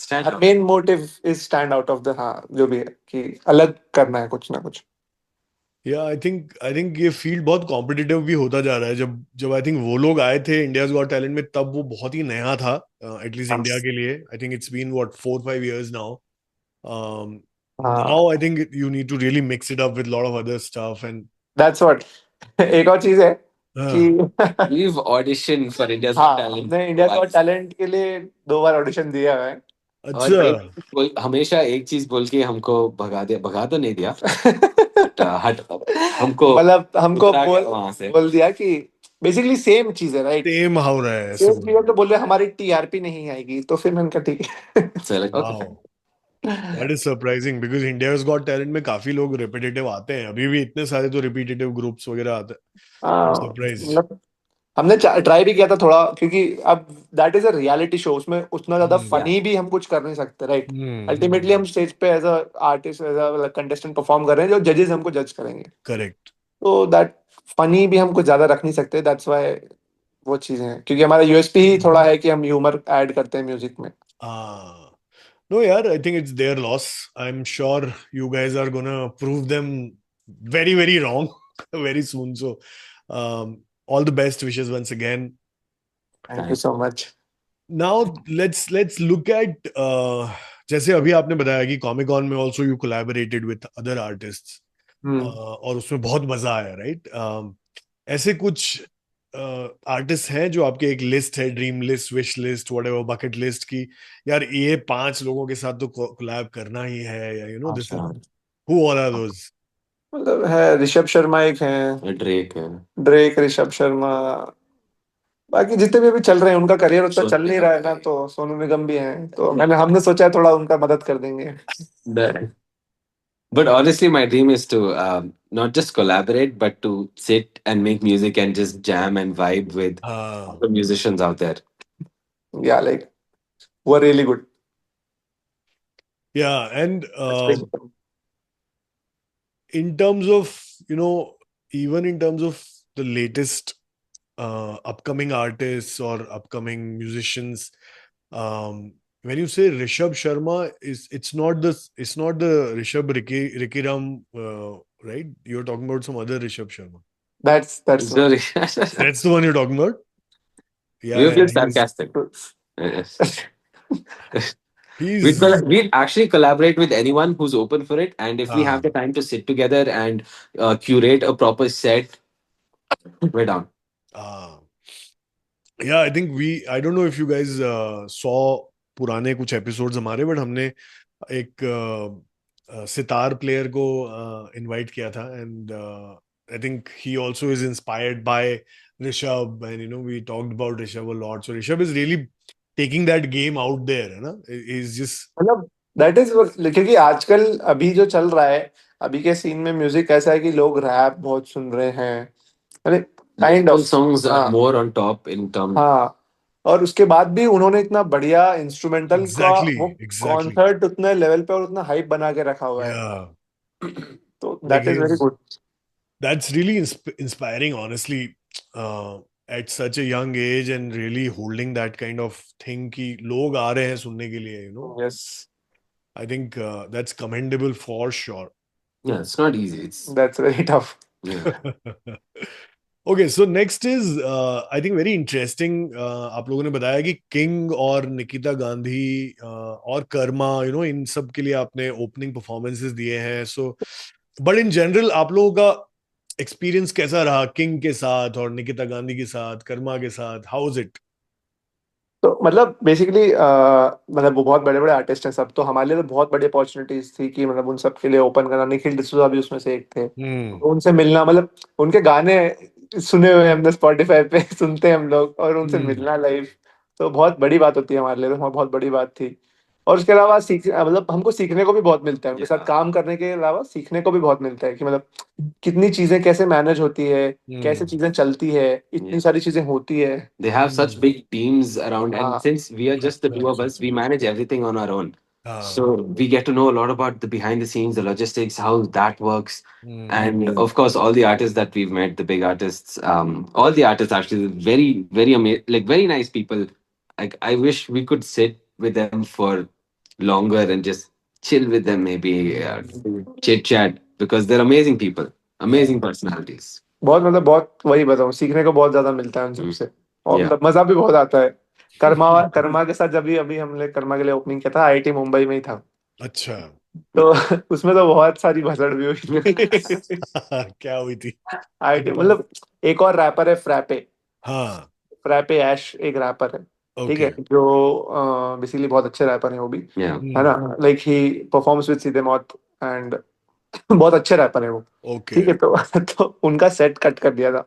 A: stand out.
C: Main motive is stand out of the, हाँ जो भी है कि अलग करना है कुछ ना कुछ.
B: Yeah, I think ये फील्ड बहुत कॉम्पिटिटिव भी होता जा रहा है. जब आई थिंक वो लोग आए थे इंडियाज गॉट टैलेंट में, तब वो बहुत ही नया था, एटलीस्ट इंडिया के लिए. I think it's been what 4-5 years now. Now I think you need to really mix it up with a lot of other stuff and
C: that's what. एक और चीज है कि
A: We've auditioned for India's
C: हाँ,
A: Got Talent.
C: हमने India got
A: twice.
C: Talent के लिए 2 बार audition दिया है.
A: और
B: अच्छा.
A: हमेशा एक चीज बोल के हमको भगा तो नहीं दिया. But, हट हमको
C: मतलब हमको
A: उतरा के वहां से.
C: बोल दिया कि बेसिकली सेम चीज है, राइट?
B: सेम हो रहा है
C: सेम
B: सब.
C: चीज है, तो बोल रहे हमारी टीआरपी नहीं आएगी, तो फिर मैंने कहा ठीक है.
A: So like, okay.
B: Wow. That is surprising because India's Got Talent में काफी लोग रिपीटेटिव आते हैं. अभी भी इतने सारे तो रिपीटेटिव ग्रुप्स वगैरह आते हैं. I'm surprised.
C: मतलब हमने ट्राई भी किया था थोड़ा, क्योंकि अब that is a reality show, उसमें उतना ज्यादा फनी भी हम कुछ कर नहीं सकते, राइट? अल्टीमेटली हम स्टेज पे as a artist, as a contestant perform कर रहे हैं, जो जजेस हमको जज करेंगे.
B: करेक्ट.
C: तो दैट फनी भी हम कुछ ज्यादा रख नहीं सकते. दैट्स व्हाई वो चीजें हैं, क्योंकि हमारा यूएसपी ही थोड़ा है कि हम ह्यूमर ऐड करते हैं म्यूजिक में.
B: No, yeah, I think it's their loss. I'm sure you guys are gonna prove them very, very wrong very soon. So, all the best wishes once again.
C: Thank you so much.
B: Now let's look at जैसे अभी आपने बताया कि comic cone में also you collaborated with other artists. और उसमें बहुत मजा आया, राइट? ऐसे कुछ आर्टिस्ट हैं जो आपके एक लिस्ट है, dream list, wish list, whatever, bucket list की, यार ये 5 लोगों के साथ तो कोलैब करना ही है, या this, who all are those?
C: मतलब है ऋषभ शर्मा एक है, ड्रेक, ऋषभ शर्मा. बाकी जितने भी अभी चल रहे हैं, उनका करियर उतना चल नहीं रहा है ना, तो सोनू निगम भी हैं, तो हमने सोचा है थोड़ा उनका मदद कर देंगे.
A: But honestly, my dream is to not just collaborate, but to sit and make music and just jam and vibe with the musicians out there.
C: Yeah, like were really good.
B: Yeah, and in terms of, even in terms of the latest upcoming artists or upcoming musicians, when you say Rishabh Sharma, it's not the Rishabh Ricky Ram, right? You're talking about some other Rishabh Sharma.
C: That's
A: That's
B: the one you're talking about.
A: Yeah, you're sarcastic.
B: He's
A: We'd actually collaborate with anyone who's open for it, and if we
B: ah
A: have the time to sit together and curate a proper set, we're down.
B: ah yeah, I think I don't know if you guys saw पुराने कुछ episodes हमारे, but हमने एक sitar player को invite किया था, and I think he also is inspired by Rishabh, and we talked about Rishabh a lot. So Rishabh is really taking that game out there, है ना. इज जस्ट
C: मतलब दैट इज, क्योंकि आजकल अभी जो चल रहा है, अभी के सीन में म्यूजिक ऐसा है कि लोग रैप बहुत सुन रहे हैं, अरे kind
A: All
C: of.
A: songs are
C: हाँ
A: more on top in terms.
C: हाँ. और उसके बाद भी उन्होंने इतना बढ़िया इंस्ट्रूमेंटल का
B: एग्जैक्टली
C: वो
B: एग्जैक्टली
C: कॉन्सर्ट उतने लेवल पे और उतना हाइप बना के रखा हुआ है,
B: या
C: तो
B: like
C: that is very good.
B: that's really inspiring, honestly, at such a young age, and really holding that kind of thing कि लोग आ रहे हैं सुनने के लिए,
C: yes,
B: I think that's commendable for sure.
A: Yeah, it's not easy. It's
C: that's very tough.
A: yeah.
B: Okay, so next is I think very interesting. आप लोगों ने बताया कि किंग और निकिता गांधी और कर्मा, इन सब के लिए आपने ओपनिंग परफॉर्मेंसेस दिए हैं. सो बट इन जनरल आप लोगों का एक्सपीरियंस कैसा रहा किंग के साथ और निकिता गांधी के साथ, कर्मा के साथ? How is it?
C: तो मतलब बेसिकली मतलब वो बहुत बड़े बड़े आर्टिस्ट हैं सब, तो हमारे लिए तो बहुत बड़ी अपॉर्चुनिटीज थी कि मतलब उन सब के लिए ओपन करना. निखिल डिसूजा भी उसमें से एक थे,
B: हम्म
C: तो उनसे मिलना, मतलब उनके गाने सुने हुए हैं हमने स्पॉटिफाई पे सुनते हैं हम लोग, और उनसे
B: हम्म
C: मिलना लाइव तो बहुत बड़ी बात होती है हमारे लिए, तो बहुत बड़ी बात थी. और उसके अलावा मतलब हमको सीखने को भी बहुत मिलता है, उनके साथ
A: Yeah.
C: काम करने के अलावा सीखने को भी बहुत मिलता है कि मतलब कितनी चीजें कैसे मैनेज होती है, कैसे
B: हम्म
C: चीजें चलती है, इतनी
A: Yeah.
C: सारी चीजें होती है.
A: They have such
B: hmm
A: big teams around, and
C: हाँ
A: since we are just the two of us, we
B: Absolutely.
A: manage everything on our own.
B: हाँ
A: So we get to know a lot about the behind the scenes, the logistics, how that works.
B: Hmm
A: And of course, all the artists that we've met, the big artists, all the artists actually, very, very amazing, like very nice people. Like I wish we could sit with them for longer and just chill with them, maybe chit chat, because they're amazing people,
B: yeah.
A: amazing personalities.
C: बहुत, मतलब बहुत, वही बताऊँ, सीखने को बहुत ज्यादा मिलता है उन सबसे, और
A: Yeah.
C: मतलब मजा भी बहुत आता है. कर्मा के साथ जब भी अभी हमने कर्मा के लिए ओपनिंग किया था, आईआईटी मुंबई में ही था,
B: अच्छा.
C: तो उसमें तो बहुत सारी भसड़ भी हुई थी.
B: क्या हुई थी?
C: आईआईटी मतलब एक और रैपर है फ्रैपे,
B: हाँ.
C: फ्रैपे ऐश एक रैपर है, ठीक है,
B: ओके.
C: जो बेसिकली बहुत अच्छे रैपर हैं वो भी,
A: Yeah.
C: है ना. लाइक ही परफॉर्म्स विद सीधे मौत, एंड बहुत अच्छे रैपर है वो,
B: ओके.
C: ठीक है. तो उनका सेट कट कर दिया था,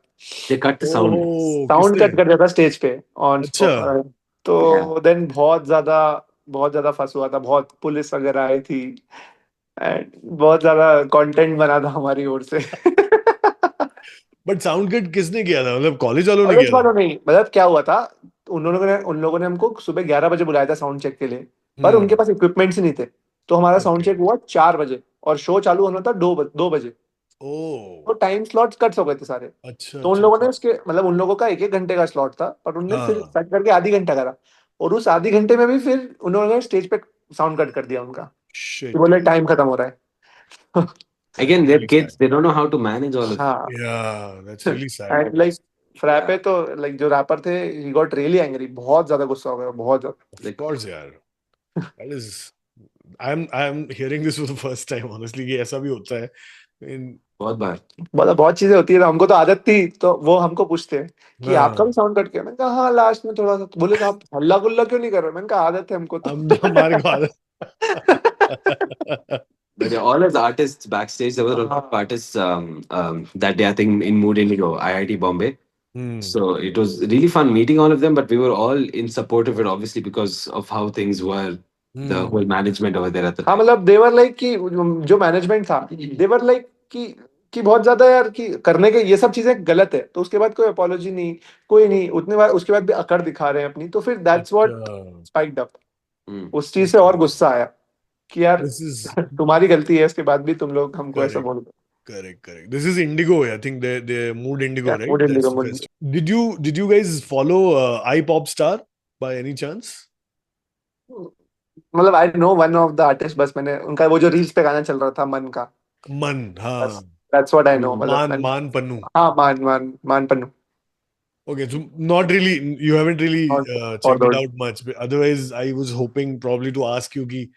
A: They cut the sound.
B: Oh,
C: sound
B: किसने?
C: कट कर दिया था स्टेज पे ऑन.
B: अच्छा.
A: Yeah.
C: तो देन बहुत ज्यादा फंस हुआ था, बहुत पुलिस वगैरह आई थी, एंड बहुत ज्यादा कंटेंट बना था हमारी ओर से.
B: बट साउंड कट किसने किया था? मतलब कॉलेज वालों ने
C: कॉलेज
B: किया था?
C: वालों नहीं, मतलब क्या हुआ था, उन लोगों ने हमको सुबह 11 बजे बुलाया था साउंड चेक के लिए, पर उनके
B: हम्म
C: पास इक्विपमेंट्स ही नहीं थे. तो हमारा साउंड
B: ओके.
C: चेक हुआ 4 बजे, और शो चालू होना था 2 बजे. तो
B: ओह,
C: टाइम स्लॉट्स कट हो गए थे सारे.
B: अच्छा
C: तो उन
B: अच्छा
C: लोगों ने
B: अच्छा.
C: उसके, मतलब उन लोगों का 1-1 घंटे का स्लॉट था, पर उनने फिर
B: हाँ.
C: कट करके आधी घंटा करा, और उस आधी घंटे में भी फिर उन्होंने स्टेज पे साउंड कट कर दिया उनका, कि
B: शिट.
C: बोले टाइम खत्म हो रहा है.
A: Again,
B: that's
A: they're
B: really
A: kids.
B: Sad.
A: They don't know how to manage all of it.
C: हाँ.
B: या, that's really sad.
C: And like frappe तो, लाइक जो रैपर थे, ही गॉट रियली एंग्री, बहुत ज्यादा गुस्सा हो गया, बहुत ज्यादा.
B: ऑफ
A: Like,
B: कोर्स यार. That is, I am hearing this for the first time, honestly, कि ऐसा भी होता है. इन
A: बहुत बार.
C: मतलब बहुत चीजें होती है, तो हमको तो आदत थी, तो वो हमको पूछते हैं कि आपका भी
B: हाँ.
C: साउंड कट किया. मैंने कहा हाँ लास्ट में थोड़ा सा. तो बोले तो आप हल्ला गुल्ला क्यों नहीं कर रहे? मैंने कहा आदत है हमको तो.
B: हमारे को आदत.
A: But yeah, all as artists backstage, there were a lot of
C: हाँ.
A: artists that day, I think, in Mood Indigo, IIT Bombay.
B: Hmm
A: So it was really fun meeting all of them, but we were all in support of it, obviously, because of how things were, the whole management over there at the
C: हाँ,
A: time.
C: मतलब देवर like कि जो management था, देवर like कि बहुत ज्यादा यार, कि करने के ये सब चीजें गलत है, तो उसके बाद कोई अपोलॉजी नहीं, कोई नहीं, उतने बार उसके बाद भी अकड़ दिखा रहे हैं अपनी, तो फिर दैट्स
B: अच्छा.
C: What spiked up.
A: Mm.
C: उस चीज से और गुस्सा आया कि यार
B: दिस इज
C: तुम्हारी गलती है, इसके बाद भी तुम लोग हमको ऐसा
B: करेक्ट.
C: बोल रहे
B: Correct. This is Indigo. I think they Mood Indigo,
C: हो.
B: right?
C: Mood
B: That's
C: Indigo,
B: the
C: mood.
B: festival. Did you guys follow iPop Star by any chance?
C: मतलब I know one of the artist, बस मैंने उनका वो जो reels पे गाना चल रहा था मन का,
B: Man,
C: बस
B: हाँ.
C: दैट्स व्हाट आई नो, मतलब
B: Man Pannu.
C: हाँ, मान मान मान Pannu.
B: Okay, so not really, you haven't really
C: Or, or
B: checked it
C: those.
B: out much. But otherwise, I was hoping probably to ask you ki,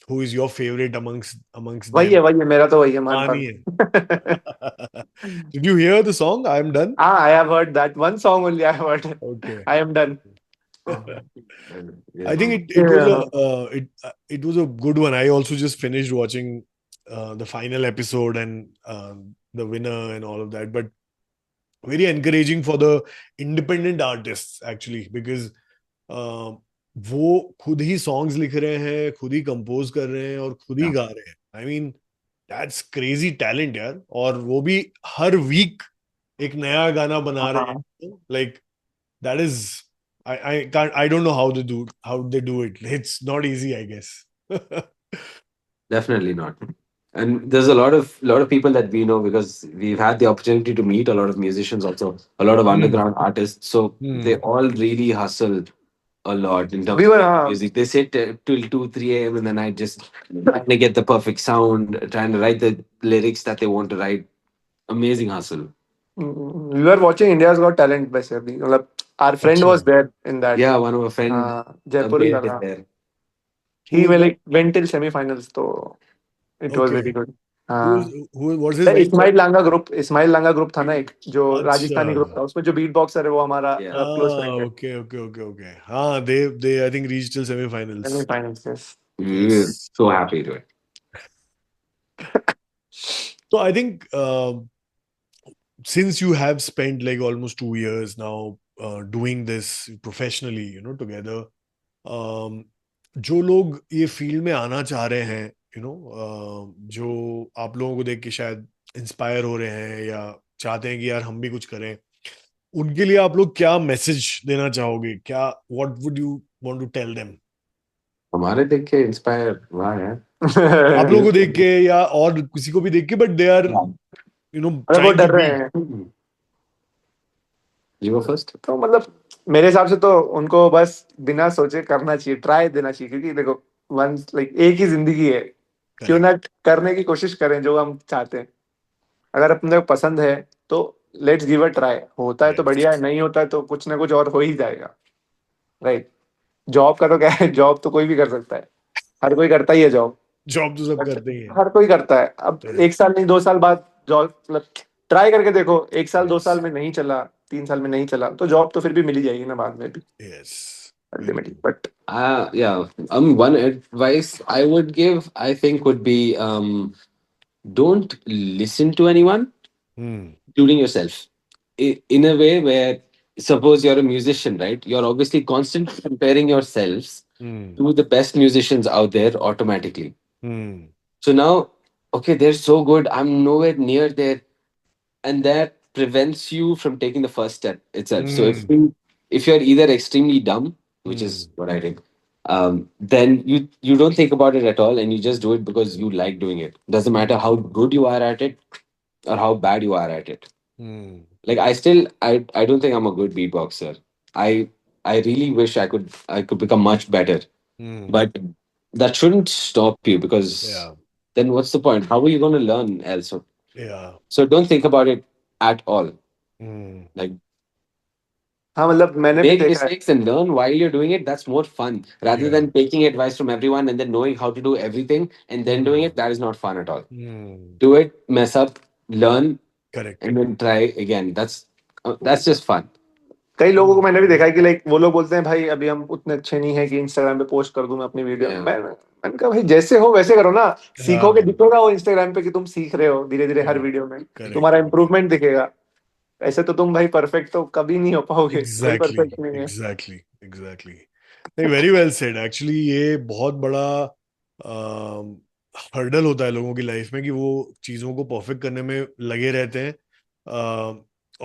B: who is your favorite amongst them?
C: वही है मेरा तो वही है मान
B: Mani
C: पान.
B: hai. Did you hear the song? I'm done.
C: Ah, I have heard that one song only. I have heard.
B: Okay.
C: I am done.
B: I think it was
C: Yeah.
B: it was a good one. I also just finished watching the final episode and the winner and all of that. But very encouraging for the independent artists actually, because वो खुद ही songs लिख रहे हैं, खुद ही compose कर रहे हैं और खुद ही
A: Yeah.
B: गा रहे हैं. I mean that's crazy talent यार. और वो भी हर वीक एक नया गाना बना रहे
C: हाँ.
B: हैं. Like that is, I don't know how they do it. It's not easy, I guess.
A: Definitely not. And there's a lot of people that we know because we've had the opportunity to meet a lot of musicians also, a lot of underground artists. So they all really hustle a lot in terms
C: We
A: of
C: were
A: their music. They sit till 2, 3 a.m. in the night just trying to get the perfect sound, trying to write the lyrics that they want to write. Amazing hustle.
C: we were watching India's Got Talent वैसे अभी मतलब our friend
B: अच्छा.
C: was there in that.
A: Yeah, one of our friend
C: Jaipur
A: Abhay
C: का
A: is
C: था.
A: there.
C: He
B: Who was
C: like went till semi-finals तो it was
B: Okay.
C: very good.
B: Who was his name?
C: Ismail लांगा group था ना एक जो
B: अच्छा.
C: राजस्थानी ग्रुप था उसमें जो बीट बॉक्सर है वो हमारा
A: Yeah.
C: क्लोज फ्रेंड है.
B: Okay. हाँ, they I think reached till semi-finals.
C: Semi-finals, yes.
A: We were
B: Yes.
A: so happy to it.
B: So I think since you have spent like almost 2 years now doing this professionally, together, जो लोग ये field में आना चाह रहे हैं, जो आप लोगों को देख के शायद इंस्पायर हो रहे हैं या चाहते हैं कि यार हम भी कुछ करें, उनके लिए आप लोग क्या मैसेज देना चाहोगे? क्या what would you want to tell them?
A: हमारे देख के इंस्पायर हुआ है.
B: आप लोगों को देख के या और किसी को भी देख के, बट दे आर
C: मतलब वो
B: ट्राइंग टू
C: डर रहे
B: बी.
C: हैं.
A: You go first.
C: तो मतलब मेरे हिसाब से तो उनको बस बिना सोचे करना चाहिए, ट्राई देना चाहिए क्योंकि देखो वंस लाइक एक ही जिंदगी है, क्यों ना करने की कोशिश करें जो हम चाहते हैं. अगर अपने को पसंद है तो लेट्स गिव अ ट्राई. होता है तो बढ़िया है, नहीं होता है तो कुछ ना कुछ और हो ही जाएगा. राइट. जॉब का तो क्या है, जॉब तो कोई भी कर सकता है, हर कोई करता ही है जॉब.
B: जॉब तो सब करते ही हैं.
C: हर कोई करता है. अब एक साल नहीं 2 साल बाद जॉब मतलब ट्राई करके देखो. एक साल 2 साल में नहीं चला, 3 साल में नहीं चला तो जॉब तो फिर भी मिल ही जाएगी ना बाद में भी
B: Yes.
C: Ultimately. But
A: Yeah. One advice I would give, I think, would be don't listen to anyone, including yourself. In a way where, suppose you're a musician, right? You're obviously constantly comparing yourselves to the best musicians out there automatically. So now, okay, they're so good. I'm nowhere near there, and that prevents you from taking the first step itself. So if you're either extremely dumb, which is what I did, then you don't think about it at all, and you just do it because you like doing it. Doesn't matter how good you are at it or how bad you are at it. Like I don't think I'm a good beatboxer. I really wish I could become much better, but that shouldn't stop you because
B: Yeah.
A: then what's the point? How are you going to learn else?
B: Yeah.
A: So don't think about it at all. Like
C: हाँ मतलब मैंने भी
A: make
C: देखा है.
A: mistakes and learn while you're doing it. That's more fun rather
B: Yeah.
A: than taking advice from everyone and then knowing how to do everything and then doing it. That is not fun at all. Do it, mess up, learn,
B: Correct.
A: and then try again. That's just fun.
C: कई लोगों को मैंने भी देखा है कि like वो लोग बोलते हैं भाई अभी हम उतने अच्छे नहीं है कि इंस्टाग्राम पे पोस्ट कर दूं मैं अपनी वीडियो.
A: Yeah.
C: मैंने कहा भाई जैसे हो वैसे करो ना. सीखोगे
B: हाँ.
C: दिखेगा वो इंस्टाग्राम पे कि तुम सीख रहे हो धीरे धीरे हर वीडियो में.
B: Correct.
C: तुम्हारा इम्प्रूवमेंट दिखेगा. ऐसे तो तुम भाई परफेक्ट तो कभी नहीं हो पाओगे. कोई
B: Exactly.
C: परफेक्ट नहीं है.
B: Exactly. नहीं, very well said. Actually, ये बहुत बड़ा हर्डल होता है लोगों की लाइफ में कि वो चीजों को परफेक्ट करने में लगे रहते हैं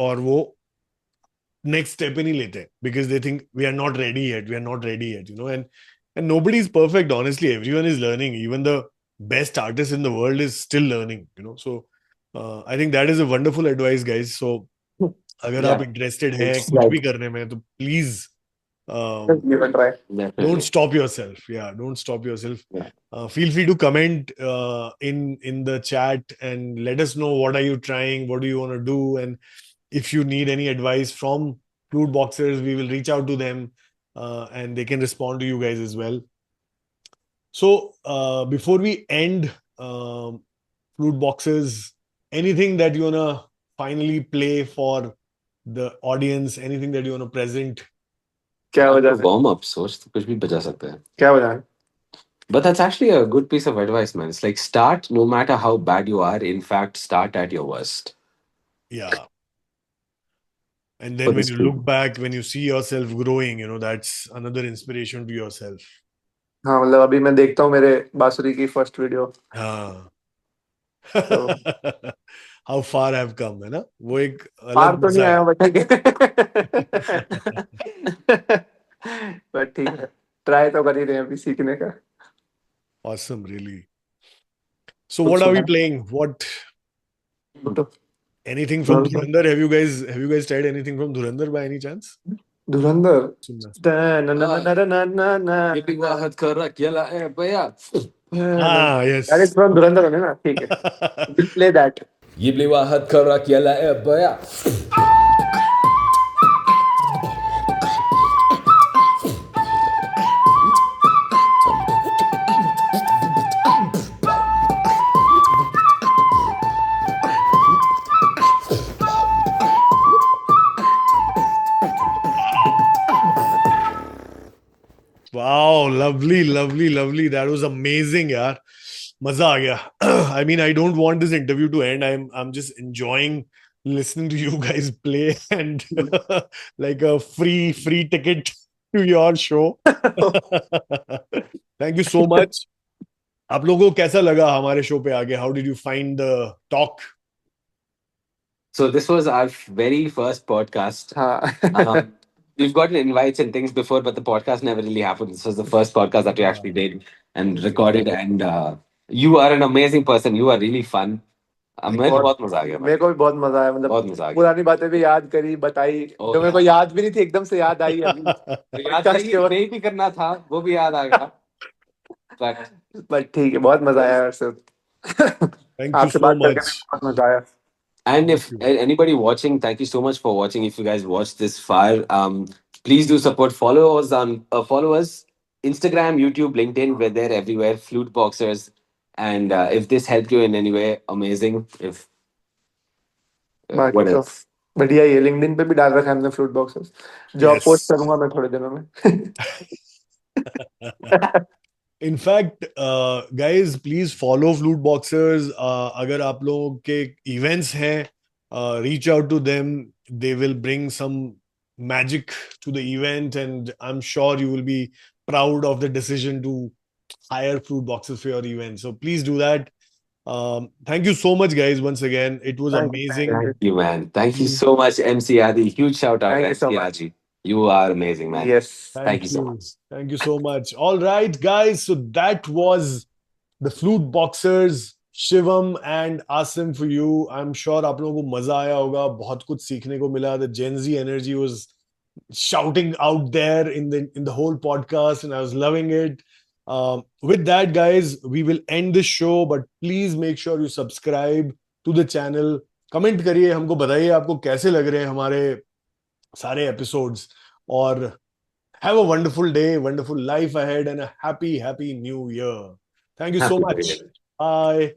B: और वो नेक्स्ट स्टेप ही नहीं लेते because they think we are not ready yet and nobody is perfect. Honestly everyone is learning. Even the best artist in the world is still learning. So I think that is a wonderful advice guys. So अगर आप interested हैं कुछ भी करने में तो please
C: Give a try.
B: don't stop yourself. Don't stop yourself. Feel free to comment in the chat and let us know what are you trying, what do you want to do, and if you need any advice from flute boxers, we will reach out to them, and they can respond to you guys as well. So before we end, flute boxers, anything that you wanna finally play for the audience, anything that you wanna present?
C: क्या बजा है?
A: Warm up सोच तो कुछ भी बजा सकते हैं.
C: क्या बजा है?
A: But that's actually a good piece of advice, man. It's like start no matter how bad you are. In fact, start at your worst.
B: Yeah. And
A: For
B: then when
A: this
B: you
A: group.
B: look back, when you see yourself growing, that's another inspiration to yourself.
C: हाँ मतलब अभी मैं देखता हूँ मेरे बांसुरी की first video.
B: हाँ.
C: तो
B: How far I've come, है ना? वो एक
C: पार
B: अलग
C: तो नहीं
B: मजा
C: आया
B: है.
C: बट बट ठीक है, ट्राई तो कर ही रहे हैं अभी सीखने का.
B: Awesome, really. So
C: कुछ
B: what are we
C: सुना?
B: playing? What
C: तो
B: anything from
C: Dhurandhar.
B: Dhurandhar? Have you guys tried anything from Dhurandhar by any chance?
C: धुरंधर.
B: सुनना.
A: ये भी वाहत कर रहा अकेला है भैया.
B: Ah, yes.
C: That is from धुरंधर है ना. ठीक है, we'll play that.
A: ये भी वाहत कर रहा अकेला है भैया.
B: Wow, lovely, lovely, lovely. That was amazing, yaar. Maza aa gaya. I mean, I don't want this interview to end. I'm just enjoying listening to you guys play and like a free ticket to your show. Thank you so much. आप लोगों को कैसा लगा हमारे show पे आके? How did you find the talk?
A: So this was our very first podcast.
C: हाँ.
A: We've gotten invites and things before, but the podcast never really happened. This was the first podcast that we actually did and recorded. And you are an amazing person. You are really fun. मेरे को बहुत मजा आ गया.
C: मेरे को भी बहुत मजा आया. मतलब
A: बहुत मजा आ गया.
C: पुरानी बातें भी याद करी, बताई,
A: Oh,
C: जो मेरे को याद भी नहीं थी, एकदम से याद आई अभी.
A: याद नहीं भी करना था, वो भी याद आ गया.
C: बट ठीक है, बहुत मजा आया वैसे.
B: Thank you
C: आपसे
B: so
C: बात करके
B: much.
C: भी बहुत मजा आया.
A: And if
B: Thank you.
A: anybody watching, thank you so much for watching. If you guys watched this far, please do support. Follow us on Instagram, YouTube, LinkedIn. We're there everywhere. Flute Boxers. And if this helped you in any way, amazing. If what
C: बाकी तो
A: else?
C: बढ़िया ही है. LinkedIn पे भी डाल रखा है हमने flute boxes. Job
B: Yes.
C: Post करूंगा मैं थोड़े दिनों में.
B: In fact, guys, please follow Flute Boxers. अगर आप लोगों के events हैं, reach out to them. They will bring some magic to the event, and I'm sure you will be proud of the decision to hire Flute Boxers for your event. So please do that. Thank you so much, guys. Once again, it was
C: Thank you.
B: amazing.
A: Thank you, man. Thank you so much, MC Adi. Huge shout out,
C: Thank you
A: MC
C: so much.
A: Adi. You are amazing, man.
C: Yes.
A: Thank you so much.
B: Thank you so much. All right, guys. So that was the Flute Boxers, Shivam and Asim for you. I'm sure आप लोगों को मजा आया होगा. बहुत कुछ सीखने को मिला. The Gen Z energy was shouting out there in the whole podcast, and I was loving it. With that, guys, we will end this show, but please make sure you subscribe to the channel. Comment करिए, हमको बताइए आपको कैसे लग रहे हैं हमारे सारे episodes. और have a wonderful day, wonderful life ahead, and a happy new year. Thank you so
A: Happy
B: much.
A: New Year.
B: Bye.